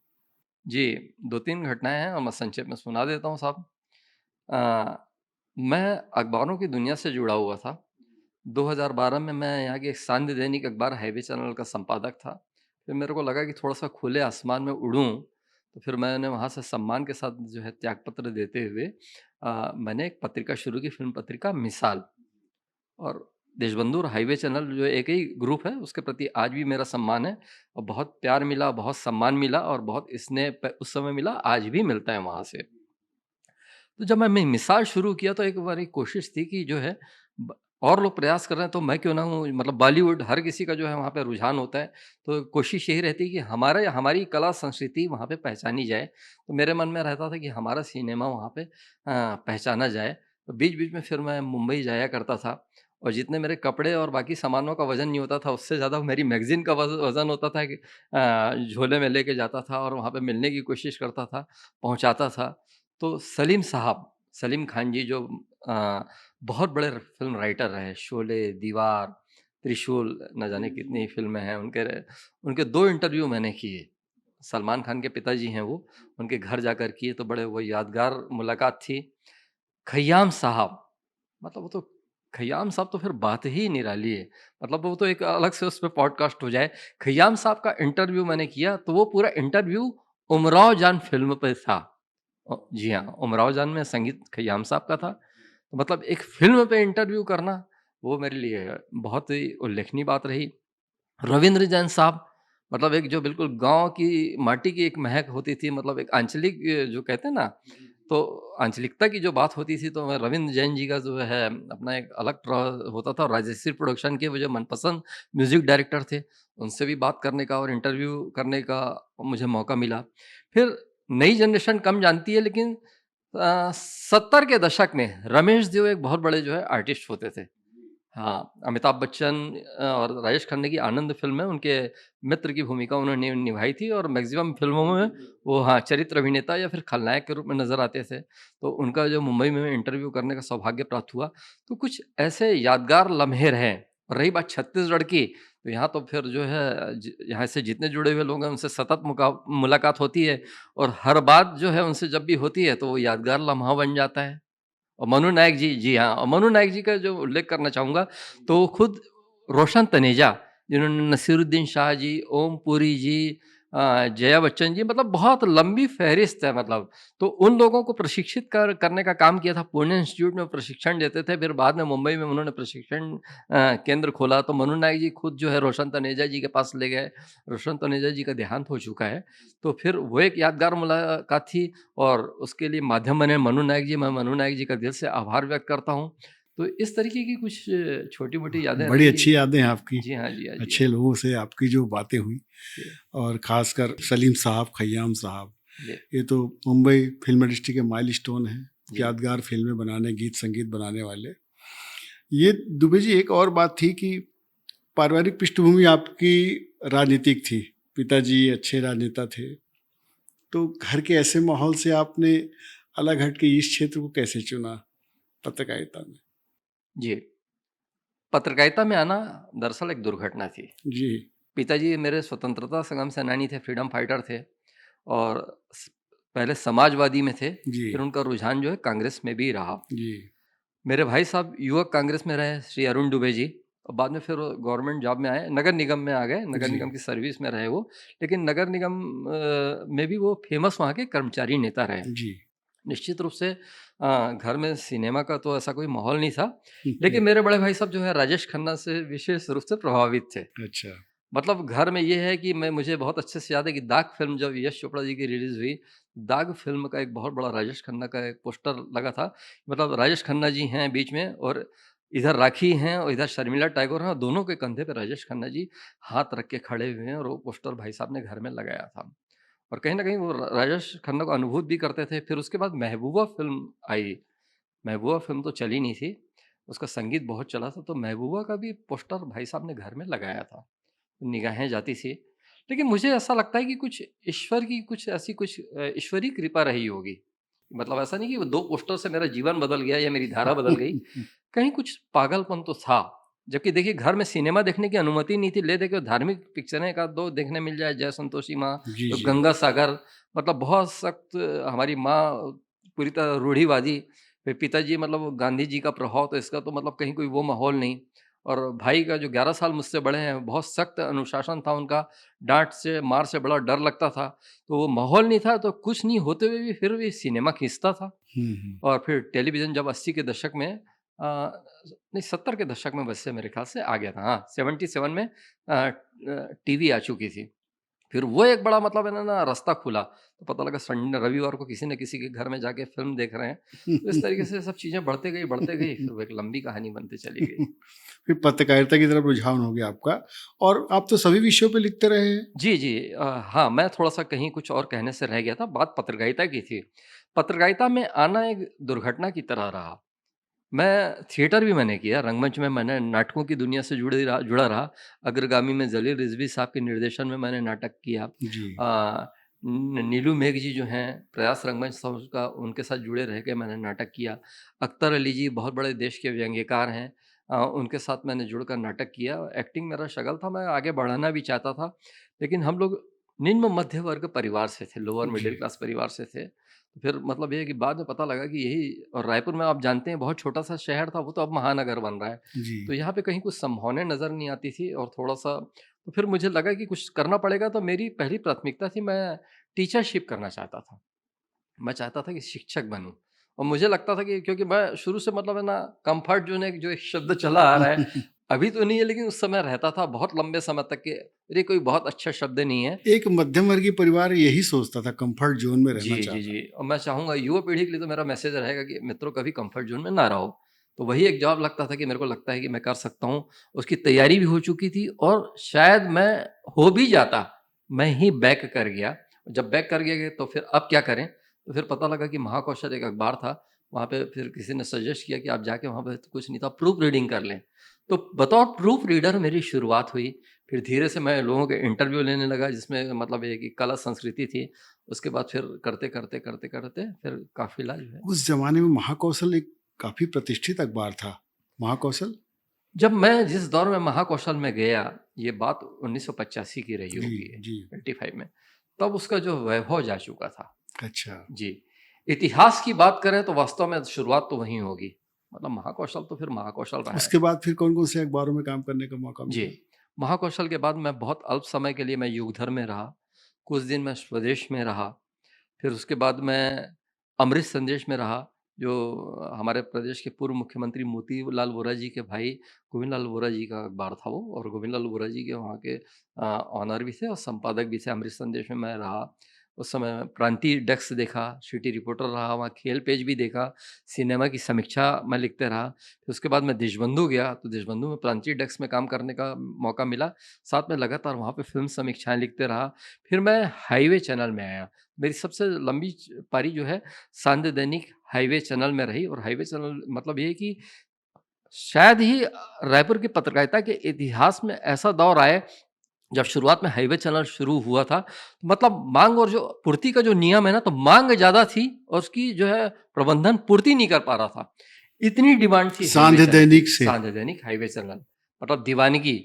जी, 2-3 घटनाएँ हैं और मैं संक्षेप में सुना देता हूँ साहब। अ, मैं अखबारों की दुनिया से जुड़ा हुआ था। 2012 में मैं यहाँ के एक सान्ध्य दैनिक अखबार हाईवे चैनल का संपादक था। फिर मेरे को लगा कि थोड़ा-सा खुले आसमान में उड़ूँ, तो फिर मैंने वहाँ से सम्मान के साथ जो है त्यागपत्र देते हुए मैंने एक पत्रिका शुरू की, फ़िल्म पत्रिका मिसाल। और देशबंधु और हाईवे चैनल जो एक ही ग्रुप है, उसके प्रति आज भी मेरा सम्मान है और बहुत प्यार मिला, बहुत सम्मान मिला और बहुत स्नेह उस समय मिला, आज भी मिलता है वहाँ से। तो जब मैं मिसाल शुरू किया तो एक बारी कोशिश थी कि जो है और लोग प्रयास कर रहे हैं तो मैं क्यों ना हूँ, मतलब बॉलीवुड हर किसी का जो है वहाँ पे रुझान होता है, तो कोशिश यही रहती है कि हमारी कला संस्कृति वहाँ पे पहचानी जाए। तो मेरे मन में रहता था कि हमारा सिनेमा वहाँ पे पहचाना जाए। तो बीच-बीच में फिर मैं मुंबई जाया करता था, और जितने मेरे कपड़े और बाकी सामानों का वज़न नहीं होता था, उससे ज़्यादा मेरी मैगज़ीन का वज़न होता था कि झोले में लेके जाता था और वहाँ पे मिलने की कोशिश करता था, पहुँचाता था। तो सलीम खान जी जो अ, बहुत बड़े फ़िल्म राइटर रहे, शोले, दीवार, त्रिशूल, न जाने कितनी फ़िल्में हैं उनके। उनके 2 इंटरव्यू मैंने किए। सलमान खान के पिताजी हैं वो, उनके घर जाकर किए तो बड़े वो यादगार मुलाकात थी। खय्याम साहब, मतलब वो तो खय्याम साहब तो फिर बात ही निराली है। मतलब वो तो एक अलग से उस पे पॉडकास्ट हो जाए। खय्याम साहब का इंटरव्यू मैंने किया तो वो पूरा इंटरव्यू उमराव जान फ़िल्म पे था। जी हाँ, उमराव जान में संगीत खय्याम साहब का था। तो मतलब एक फ़िल्म पे इंटरव्यू करना, वो मेरे लिए बहुत ही उल्लेखनीय बात रही। रविंद्र जैन साहब, मतलब एक जो बिल्कुल गाँव की माटी की एक महक होती थी, मतलब एक आंचलिक जो कहते हैं ना, तो आंचलिकता की जो बात होती थी, तो मैं रविंद्र जैन जी का जो है अपना एक अलग होता था। राजश्री प्रोडक्शन के वो जो मनपसंद म्यूज़िक डायरेक्टर थे, उनसे भी बात करने का और इंटरव्यू करने का मुझे मौका मिला। फिर नई जनरेशन कम जानती है, लेकिन 70 के दशक में रमेश देव एक बहुत बड़े जो है आर्टिस्ट होते थे। हाँ, अमिताभ बच्चन और राजेश खन्ना की आनंद फ़िल्म में उनके मित्र की भूमिका उन्होंने निभाई थी, और मैक्सिमम फ़िल्मों में वो हाँ, चरित्र अभिनेता या फिर खलनायक के रूप में नज़र आते थे। तो उनका जो मुंबई में इंटरव्यू करने का सौभाग्य प्राप्त हुआ, तो कुछ ऐसे यादगार लम्हे रहे। और रही बात छत्तीसगढ़ की, तो यहाँ तो फिर जो है यहाँ से जितने जुड़े हुए लोग हैं उनसे सतत मुलाकात होती है, और हर बात जो है उनसे जब भी होती है तो वो यादगार लम्हा बन जाता है। और मनु नायक जी, जी हाँ, और मनु नायक जी का जो उल्लेख करना चाहूँगा, तो वो खुद रोशन तनेजा, जिन्होंने नसीरुद्दीन शाह जी, ओम पुरी जी, जया बच्चन जी, मतलब बहुत लंबी फ़हरिस्त है मतलब। तो उन लोगों को प्रशिक्षित करने का काम किया था। पुणे इंस्टीट्यूट में प्रशिक्षण देते थे, फिर बाद में मुंबई में उन्होंने प्रशिक्षण केंद्र खोला, तो मनु नायक जी खुद जो है रोशन तनेजा जी के पास ले गए। रोशन तनेजा जी का देहांत हो चुका है, तो फिर वो एक यादगार मुलाकात थी। और उसके लिए माध्यम बने मनु नायक जी, मैं मनु नायक जी का दिल से आभार व्यक्त करता हूँ। तो इस तरीके की कुछ छोटी-मोटी यादें बड़ी रही। अच्छी यादें हैं आपकी, जी हाँ, जी हाँ, जी अच्छे हाँ। लोगों से आपकी जो बातें हुई, जी, और ख़ासकर सलीम साहब, खय्याम साहब, जी, ये तो मुंबई फ़िल्म इंडस्ट्री के माइलस्टोन हैं, जी, यादगार फ़िल्में बनाने, गीत-संगीत बनाने वाले। ये दुबे जी, एक और बात थी कि पारिवारिक पृष्ठभूमि आपकी राजनीतिक थी, पिताजी अच्छे राजनेता थे, तो घर के ऐसे माहौल से आपने अलग हट के इस क्षेत्र को कैसे चुना पत्रकारिता में? जी। पत्रकारिता में आना दरअसल एक दुर्घटना थी। जी, पिताजी मेरे स्वतंत्रता संग्राम सेनानी थे, फ्रीडम फाइटर थे, और स पहले समाजवादी में थे, जी, फिर उनका रुझान जो है कांग्रेस में भी रहा। जी, मेरे भाई साहब युवक कांग्रेस में रहे, श्री अरुण दुबे जी, और बाद में फिर वो गवर्नमेंट जॉब में आए, नगर निगम में आ गए, नगर जी, निगम की सर्विस में रहे वो। लेकिन नगर निगम में भी वो फेमस वहाँ के कर्मचारी नेता रहे। जी। निश्चित रूप से घर में सिनेमा का तो ऐसा कोई माहौल नहीं था, लेकिन मेरे बड़े भाई साहब जो है राजेश खन्ना से विशेष रूप से प्रभावित थे। अच्छा, मतलब घर में ये है कि मुझे बहुत अच्छे से याद है कि दाग फ़िल्म जब यश चोपड़ा जी की रिलीज़ हुई, दाग फ़िल्म का एक बहुत बड़ा राजेश खन्ना का एक पोस्टर लगा था। मतलब राजेश खन्ना जी हैं बीच में, और इधर राखी हैं और इधर शर्मिला टैगोर हैं, और दोनों के कंधे पे राजेश खन्ना जी हाथ रख के खड़े हुए हैं, और वो पोस्टर भाई साहब ने घर में लगाया था। और कहीं न कहीं वो राजेश खन्ना को अनुभूत भी करते थे। फिर उसके बाद महबूबा फ़िल्म आई। महबूबा फ़िल्म तो चली नहीं थी, उसका संगीत बहुत चला था, तो महबूबा का भी पोस्टर भाई साहब ने घर में लगाया था। निगाहें जाती थी। लेकिन मुझे ऐसा लगता है कि कुछ ईश्वर की कुछ ऐसी कुछ ईश्वरीय कृपा रही होगी। मतलब ऐसा नहीं कि वो 2 पोस्टर से मेरा जीवन बदल गया या मेरी धारा बदल गई। कहीं कुछ पागलपन तो था। जबकि देखिए घर में सिनेमा देखने की अनुमति नहीं थी, ले दे के धार्मिक पिक्चरें 1 आध 2 देखने मिल जाए, जय संतोषी माँ, जी, तो जी, गंगा सागर, मतलब बहुत सख्त हमारी माँ पूरी तरह रूढ़िवादी। फिर पिताजी मतलब वो गांधी जी का प्रभाव, तो इसका तो मतलब कहीं कोई वो माहौल नहीं। और भाई का जो 11 साल मुझसे बड़े हैं, बहुत सख्त अनुशासन था उनका, डाँट से, मार से बड़ा डर लगता था। तो वो माहौल नहीं था, तो कुछ नहीं होते हुए भी फिर भी सिनेमा खींचता था। हुँ, हुँ, और फिर टेलीविज़न जब 80 के दशक में नहीं 70 के दशक में वैसे मेरे ख़्याल से आ गया था। हाँ, 77 में टीवी आ चुकी थी। फिर वो एक बड़ा मतलब है ना रास्ता खुला, तो पता लगा संडे रविवार को किसी न किसी के घर में जाके फ़िल्म देख रहे हैं। तो इस तरीके से सब चीज़ें बढ़ते गई, फिर वो एक लंबी कहानी बनते चली गई। फिर पत्रकारिता की तरफ रुझान हो गया आपका, और आप तो सभी विषयों पे लिखते रहे हैं। जी, जी। हाँ, मैं थोड़ा-सा कहीं कुछ और कहने से रह गया था, बात पत्रकारिता की थी। पत्रकारिता में आना एक दुर्घटना की तरह रहा। मैं थिएटर भी मैंने किया, रंगमंच में मैंने नाटकों की दुनिया से जुड़ा रहा। अग्रगामी में जलील रिज़वी साहब के निर्देशन में मैंने नाटक किया। जी। नीलू मेघ जी जो हैं, प्रयास रंगमंच हाउस का, उनके साथ जुड़े रह के मैंने नाटक किया। अख्तर अली जी बहुत बड़े देश के व्यंग्यकार हैं, उनके साथ मैंने जुड़कर नाटक किया। एक्टिंग मेरा शगल था, मैं आगे बढ़ाना भी चाहता था, लेकिन हम लोग निम्न मध्य वर्ग परिवार से थे, लोअर जी। मिडिल क्लास परिवार से थे। फिर मतलब ये है कि बाद में पता लगा कि यही, और रायपुर में आप जानते हैं बहुत छोटा-सा शहर था, वो तो अब महानगर बन रहा है। जी। तो यहाँ पे कहीं कुछ संभावनाएँ नज़र नहीं आती थी, और थोड़ा-सा तो फिर मुझे लगा कि कुछ करना पड़ेगा, तो मेरी पहली प्राथमिकता थी, मैं टीचरशिप करना चाहता था। मैं चाहता था कि शिक्षक बनूँ, और मुझे लगता था कि क्योंकि मैं शुरू से मतलब है ना कम्फर्ट ज़ोन, एक जो एक शब्द चला आ रहा है, अभी तो नहीं है लेकिन उस समय रहता था बहुत लंबे समय तक कि अरे कोई बहुत अच्छा शब्द नहीं है। एक मध्यम वर्गीय परिवार यही सोचता था, कंफर्ट जोन में रहना जी, जी, चाहता जी। था। और मैं चाहूँगा युवा पीढ़ी के लिए तो मेरा मैसेज रहेगा कि मित्रों कभी कंफर्ट ज़ोन में ना रहो। तो वही एक जॉब लगता था कि मेरे को लगता है कि मैं कर सकता हूँ। उसकी तैयारी भी हो चुकी थी, और शायद मैं हो भी जाता, मैं ही बैक कर गया। जब बैक कर गया तो फिर अब क्या करें? तो फिर पता लगा कि महाकौशल एक अखबार था, वहाँ पे फिर किसी ने सजेस्ट किया कि आप जाके वहाँ पे, तो कुछ नहीं था, प्रूफ रीडिंग कर लें। तो बतौर प्रूफ रीडर मेरी शुरुआत हुई। फिर धीरे से मैं लोगों के इंटरव्यू लेने लगा, जिसमें मतलब ये है कि कला संस्कृति थी। उसके बाद फिर करते फिर काफ़िला जो है। उस जमाने में महाकौशल एक काफी प्रतिष्ठित अखबार था। महाकौशल। जब मैं जिस दौर में महाकौशल में गया, ये बात 1985 की रही जी। होगी, जी। 85 में, तब उसका जो वैभव जा चुका था। अच्छा। जी। इतिहास की बात करें तो वास्तव में शुरुआत तो वहीं होगी। मतलब महाकौशल तो फिर महाकौशल रहा है। उसके बाद फिर कौन कौन से अखबारों में काम करने का मौका जी। मिला? महाकौशल के बाद मैं बहुत अल्प समय के लिए मैं युगधर में रहा, कुछ दिन मैं स्वदेश में रहा, फिर उसके बाद मैं अमृत संदेश में रहा, जो हमारे प्रदेश के पूर्व मुख्यमंत्री मोतीलाल वोरा जी के भाई गोविंद लाल वोरा जी का अखबार था वो, और गोविंद लाल वोरा जी के वहाँ के ऑनर भी थे और संपादक भी थे। अमृत संदेश में मैं रहा, उस समय प्रांतीय डेस्क देखा, सिटी रिपोर्टर रहा, वहाँ खेल पेज भी देखा, सिनेमा की समीक्षा मैं लिखते रहा। फिर उसके बाद मैं देशबंधु गया, तो देशबंधु में प्रांतीय डेस्क में काम करने का मौका मिला, साथ में लगातार वहाँ पे फ़िल्म समीक्षाएँ लिखते रहा। फिर मैं हाईवे चैनल में आया। मेरी सबसे लंबी पारी जो है सांध्य दैनिक हाईवे चैनल में रही, और हाईवे चैनल मतलब ये है कि शायद ही रायपुर की पत्रकारिता के इतिहास में ऐसा दौर आए, जब शुरुआत में हाईवे चैनल शुरू हुआ था, तो मतलब माँग और जो पूर्ति का जो नियम है ना, तो माँग ज़्यादा थी और उसकी जो है प्रबंधन पूर्ति नहीं कर पा रहा था। इतनी डिमांड थी हाईवे सांध्य चैनल की, दैनिक से। सांध्य दैनिक हाईवे चैनल, मतलब दीवानगी।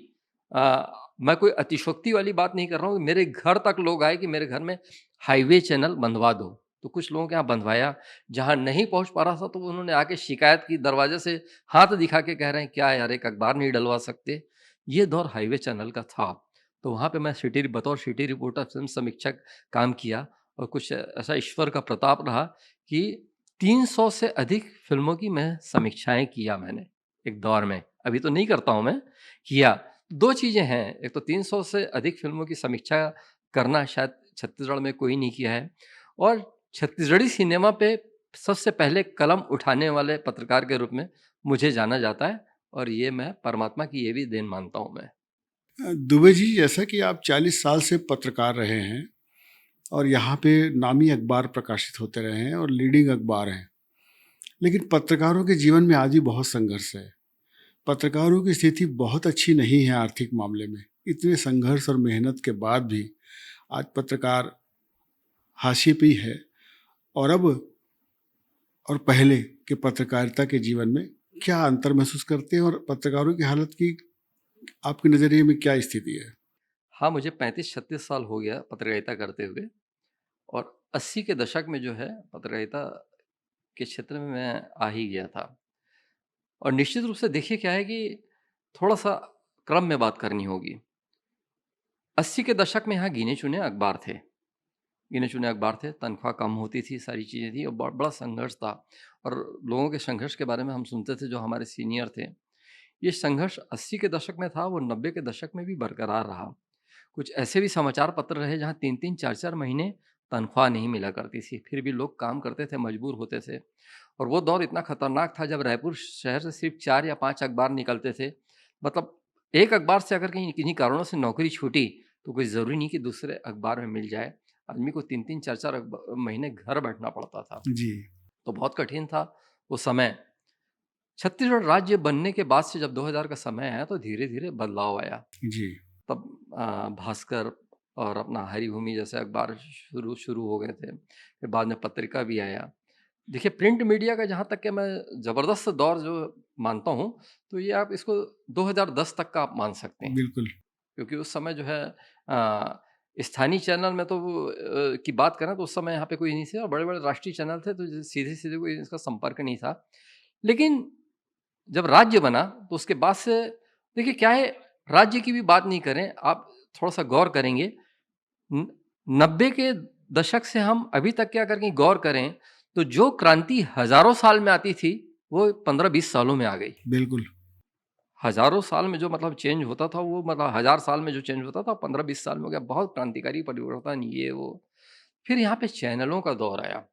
मैं कोई अतिशयोक्ति वाली बात नहीं कर रहा हूँ, मेरे घर तक लोग आए कि मेरे घर में हाईवे चैनल बँधवा दो। तो कुछ लोगों के यहाँ बँधवाया, जहाँ नहीं पहुँच पा रहा था तो उन्होंने आके शिकायत की, दरवाजे से हाथ दिखा के कह रहे हैं, "क्या यार, एक अखबार नहीं डलवा सकते?" ये दौर हाईवे चैनल का था। तो वहाँ पे मैं बतौर सिटी रिपोर्टर फ़िल्म समीक्षक काम किया, और कुछ ऐसा ईश्वर का प्रताप रहा कि 300 से अधिक फ़िल्मों की मैं समीक्षाएँ किया मैंने, एक दौर में। अभी तो नहीं करता हूँ मैं, किया। 2 चीज़ें हैं, एक तो 300 से अधिक फ़िल्मों की समीक्षा करना शायद छत्तीसगढ़ में कोई नहीं किया है, और छत्तीसगढ़ी सिनेमा पे सबसे पहले कलम उठाने वाले पत्रकार के रूप में मुझे जाना जाता है, और ये मैं परमात्मा की ये भी देन मानता हूँ मैं। दुबे जी, जैसा कि आप 40 साल से पत्रकार रहे हैं और यहाँ पे नामी अखबार प्रकाशित होते रहे हैं और लीडिंग अखबार हैं, लेकिन पत्रकारों के जीवन में आज भी बहुत संघर्ष है। पत्रकारों की स्थिति बहुत अच्छी नहीं है आर्थिक मामले में। इतने संघर्ष और मेहनत के बाद भी आज पत्रकार हाशिए पे ही है। और अब और पहले के पत्रकारिता के जीवन में क्या अंतर महसूस करते हैं, और पत्रकारों की हालत की आपके नज़रिए में क्या स्थिति है? हाँ, मुझे 35-36 साल हो गया पत्रकारिता करते हुए, और 80 के दशक में जो है पत्रकारिता के क्षेत्र में मैं आ ही गया था। और निश्चित रूप से देखिए क्या है कि थोड़ा-सा क्रम में बात करनी होगी। 80 के दशक में यहाँ गिने-चुने अखबार थे। गिने-चुने अखबार थे, तनख्वाह कम होती थी, सारी चीज़ें थी, और बड़ा संघर्ष था, और लोगों के संघर्ष के बारे में हम सुनते थे जो हमारे सीनियर थे। ये संघर्ष 80 के दशक में था, वो 90 के दशक में भी बरकरार रहा। कुछ ऐसे भी समाचार पत्र रहे जहाँ 3-3 4-4 महीने तनख्वाह नहीं मिला करती थी, फिर भी लोग काम करते थे, मजबूर होते थे। और वो दौर इतना खतरनाक था जब रायपुर शहर से सिर्फ 4 या 5 अखबार निकलते थे। मतलब एक अखबार से अगर कहीं किन्हीं कारणों से नौकरी छूटी, तो कोई ज़रूरी नहीं कि दूसरे अखबार में मिल जाए। आदमी को 3-3 4-4 महीने घर बैठना पड़ता था। जी। तो बहुत कठिन था वो समय। छत्तीसगढ़ राज्य बनने के बाद से जब 2000 का समय आया तो धीरे-धीरे बदलाव आया। जी। तब भास्कर और अपना हरिभूमि जैसे अखबार शुरू शुरू हो गए थे। फिर बाद में पत्रिका भी आया। देखिए प्रिंट मीडिया का जहाँ तक कि मैं ज़बरदस्त दौर जो मानता हूँ, तो ये आप इसको 2010 तक का आप मान सकते हैं। बिल्कुल। क्योंकि उस समय जो है स्थानीय चैनल में तो की बात करें तो उस समय यहाँ पे कोई नहीं थे और बड़े-बड़े राष्ट्रीय चैनल थे तो सीधे-सीधे कोई इसका संपर्क नहीं था। लेकिन जब राज्य बना तो उसके बाद से देखिए क्या है, राज्य की भी बात नहीं करें, आप थोड़ा-सा गौर करेंगे न 90 के दशक से हम अभी तक के अगर कहीं गौर करें, तो जो क्रांति हज़ारों साल में आती थी, वो 15-20 सालों में आ गई। बिल्कुल। हज़ारों साल में जो मतलब चेंज होता था, वो मतलब 1000 साल में जो चेंज होता था, 15-20 साल में हो गया। बहुत क्रांतिकारी परिवर्तन ये वो। फिर यहाँ पे चैनलों का दौर आया।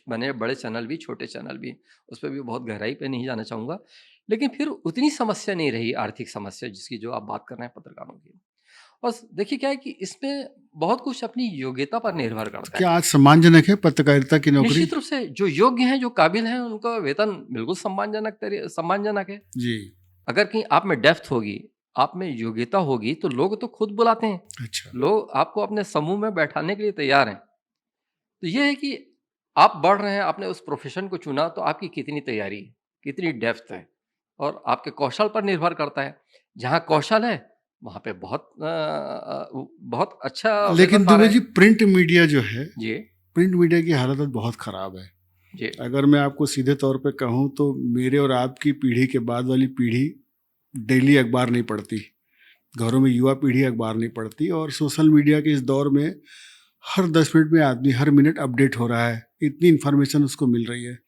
बने बड़े चैनल भी, छोटे चैनल भी। उसपे भी बहुत गहराई पे नहीं जाना चाहूँगा। लेकिन फिर उतनी समस्या नहीं रही आर्थिक समस्या जिसकी जो आप बात कर रहे हैं पत्रकारों की। और देखिए क्या है कि इसमें बहुत कुछ अपनी योग्यता पर निर्भर करता क्या है। आज सम्मानजनक है पत्रकारिता की नौकरी? निश्चित रूप से जो योग्य हैं, जो काबिल हैं, उनका वेतन बिल्कुल सम्मानजनक है। जी। अगर कहीं आप में डेप्थ होगी, आप में योग्यता होगी, तो लोग तो खुद बुलाते हैं। अच्छा। लोग आपको अपने समूह में बैठाने के लिए तैयार हैं। तो ये है कि आप बढ़ रहे हैं, आपने उस प्रोफ़ेशन को चुना, तो आपकी कितनी तैयारी है, कितनी डेप्थ है और आपके कौशल पर निर्भर करता है। जहाँ कौशल है, वहाँ पे बहुत अच्छा वेतन लेकिन पा दुबे रहे जी, हैं। प्रिंट मीडिया जो है, जी, प्रिंट मीडिया की हालत अब बहुत ख़राब है। जी, अगर मैं आपको सीधे तौर पे कहूँ तो मेरे और आपकी पीढ़ी के बाद वाली पीढ़ी डेली अखबार नहीं पढ़ती। घरों में युवा पीढ़ी अखबार नहीं पढ़ती और सोशल मीडिया के इस दौर में हर 10 मिनट में आदमी हर मिनट अपडेट हो रहा है, इतनी इन्फॉर्मेशन उसको मिल रही है।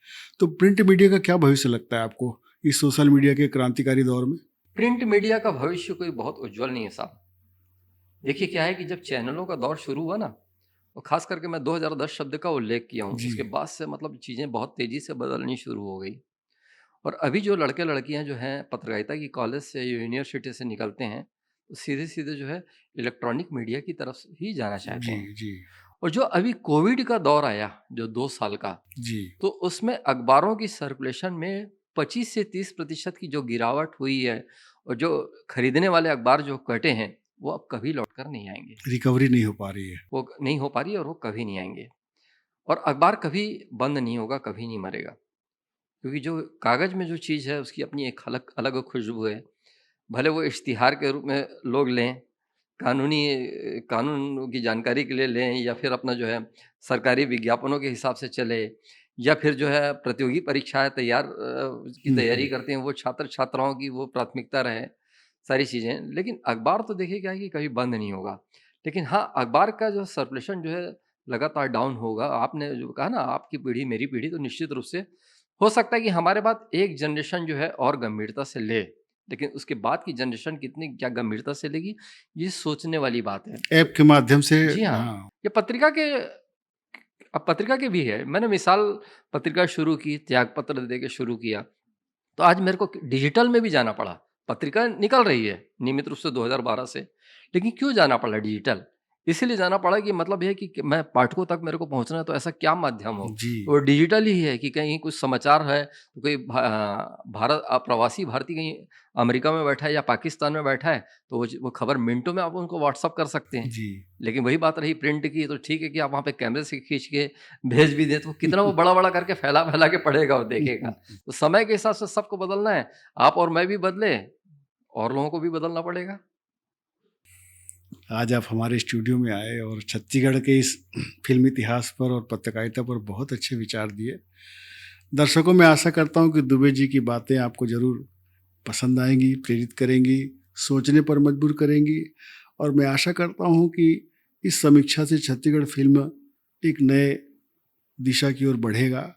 तो प्रिंट मीडिया का क्या भविष्य लगता है आपको इस सोशल मीडिया के क्रांतिकारी दौर में? प्रिंट मीडिया का भविष्य कोई बहुत उज्ज्वल नहीं है साहब। देखिए क्या है कि जब चैनलों का दौर शुरू हुआ ना, और ख़ास करके मैं 2010 शब्द का उल्लेख किया हूँ, जी। उसके बाद से मतलब चीज़ें बहुत तेज़ी से बदलनी शुरू हो गई। और अभी जो लड़के-लड़कियाँ जो हैं पत्रकारिता की कॉलेज से, यूनिवर्सिटी से निकलते हैं, तो सीधे-सीधे जो है इलेक्ट्रॉनिक मीडिया की तरफ ही जाना चाहते जी। हैं। जी। और जो अभी कोविड का दौर आया, जो 2 साल का, जी। तो उसमें अखबारों की सर्कुलेशन में 25 से 30% की जो गिरावट हुई है और जो खरीदने वाले अखबार जो कटे हैं, वो अब कभी लौट कर नहीं आएँगे। रिकवरी नहीं हो पा रही है। वो नहीं हो पा रही है और वो कभी नहीं आएँगे। और अखबार कभी बंद नहीं होगा, कभी नहीं मरेगा। क्योंकि जो कागज़ में जो चीज़ है उसकी अपनी एक अलग अलग खुशबू है। भले वो इश्तिहार के रूप में लोग लें, कानून की जानकारी के लिए लें या फिर अपना जो है सरकारी विज्ञापनों के हिसाब से चले या फिर जो है प्रतियोगी परीक्षाएँ की तैयारी हुँ। करते हैं वो छात्र-छात्राओं की वो प्राथमिकता रहे, सारी चीज़ें। लेकिन अखबार तो देखिए क्या है कि कभी बंद नहीं होगा। लेकिन हाँ, अखबार का जो सर्कुलेशन जो है लगातार डाउन होगा। आपने जो कहा ना आपकी पीढ़ी, मेरी पीढ़ी तो निश्चित रूप से हो सकता है कि हमारे बाद एक जनरेशन जो है और गंभीरता से ले, लेकिन उसके बाद की जनरेशन कितनी क्या गंभीरता से लेगी, ये सोचने वाली बात है। ऐप के माध्यम से। जी हाँ, हाँ। ये पत्रिका के भी है। मैंने मिसाल पत्रिका शुरू की, त्यागपत्र दे के शुरू किया, तो आज मेरे को डिजिटल में भी जाना पड़ा। पत्रिका निकल रही है नियमित रूप से 2012 से, लेकिन क्यों जाना पड़ा डिजिटल? इसीलिए जाना पड़ा कि मतलब ये है कि मैं पाठकों तक मेरे को पहुँचना है तो ऐसा क्या माध्यम हो? जी। वो डिजिटल ही है कि कहीं कुछ समाचार है, तो कोई प्रवासी भारतीय कहीं अमेरिका में बैठा है या पाकिस्तान में बैठा है, तो वो खबर मिनटों में आप उनको व्हाट्सएप कर सकते हैं। जी। लेकिन वही बात रही प्रिंट की, तो ठीक है कि आप वहाँ पे कैमरे से खींच के भेज भी दें, तो कितना वो बड़ा-बड़ा करके फैला-फैला के पढ़ेगा और देखेगा। तो समय के हिसाब से सबको बदलना है, आप और मैं भी बदले, और लोगों को भी बदलना पड़ेगा। आज आप हमारे स्टूडियो में आए और छत्तीसगढ़ के इस फिल्मी इतिहास पर और पत्रकारिता पर बहुत अच्छे विचार दिए। दर्शकों, मैं आशा करता हूँ कि दुबे जी की बातें आपको ज़रूर पसंद आएंगी, प्रेरित करेंगी, सोचने पर मजबूर करेंगी और मैं आशा करता हूँ कि इस समीक्षा से छत्तीसगढ़ फिल्म एक नए दिशा की ओर बढ़ेगा।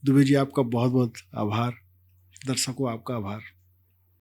दुबे जी, आपका बहुत बहुत आभार। दर्शकों, आपका आभार।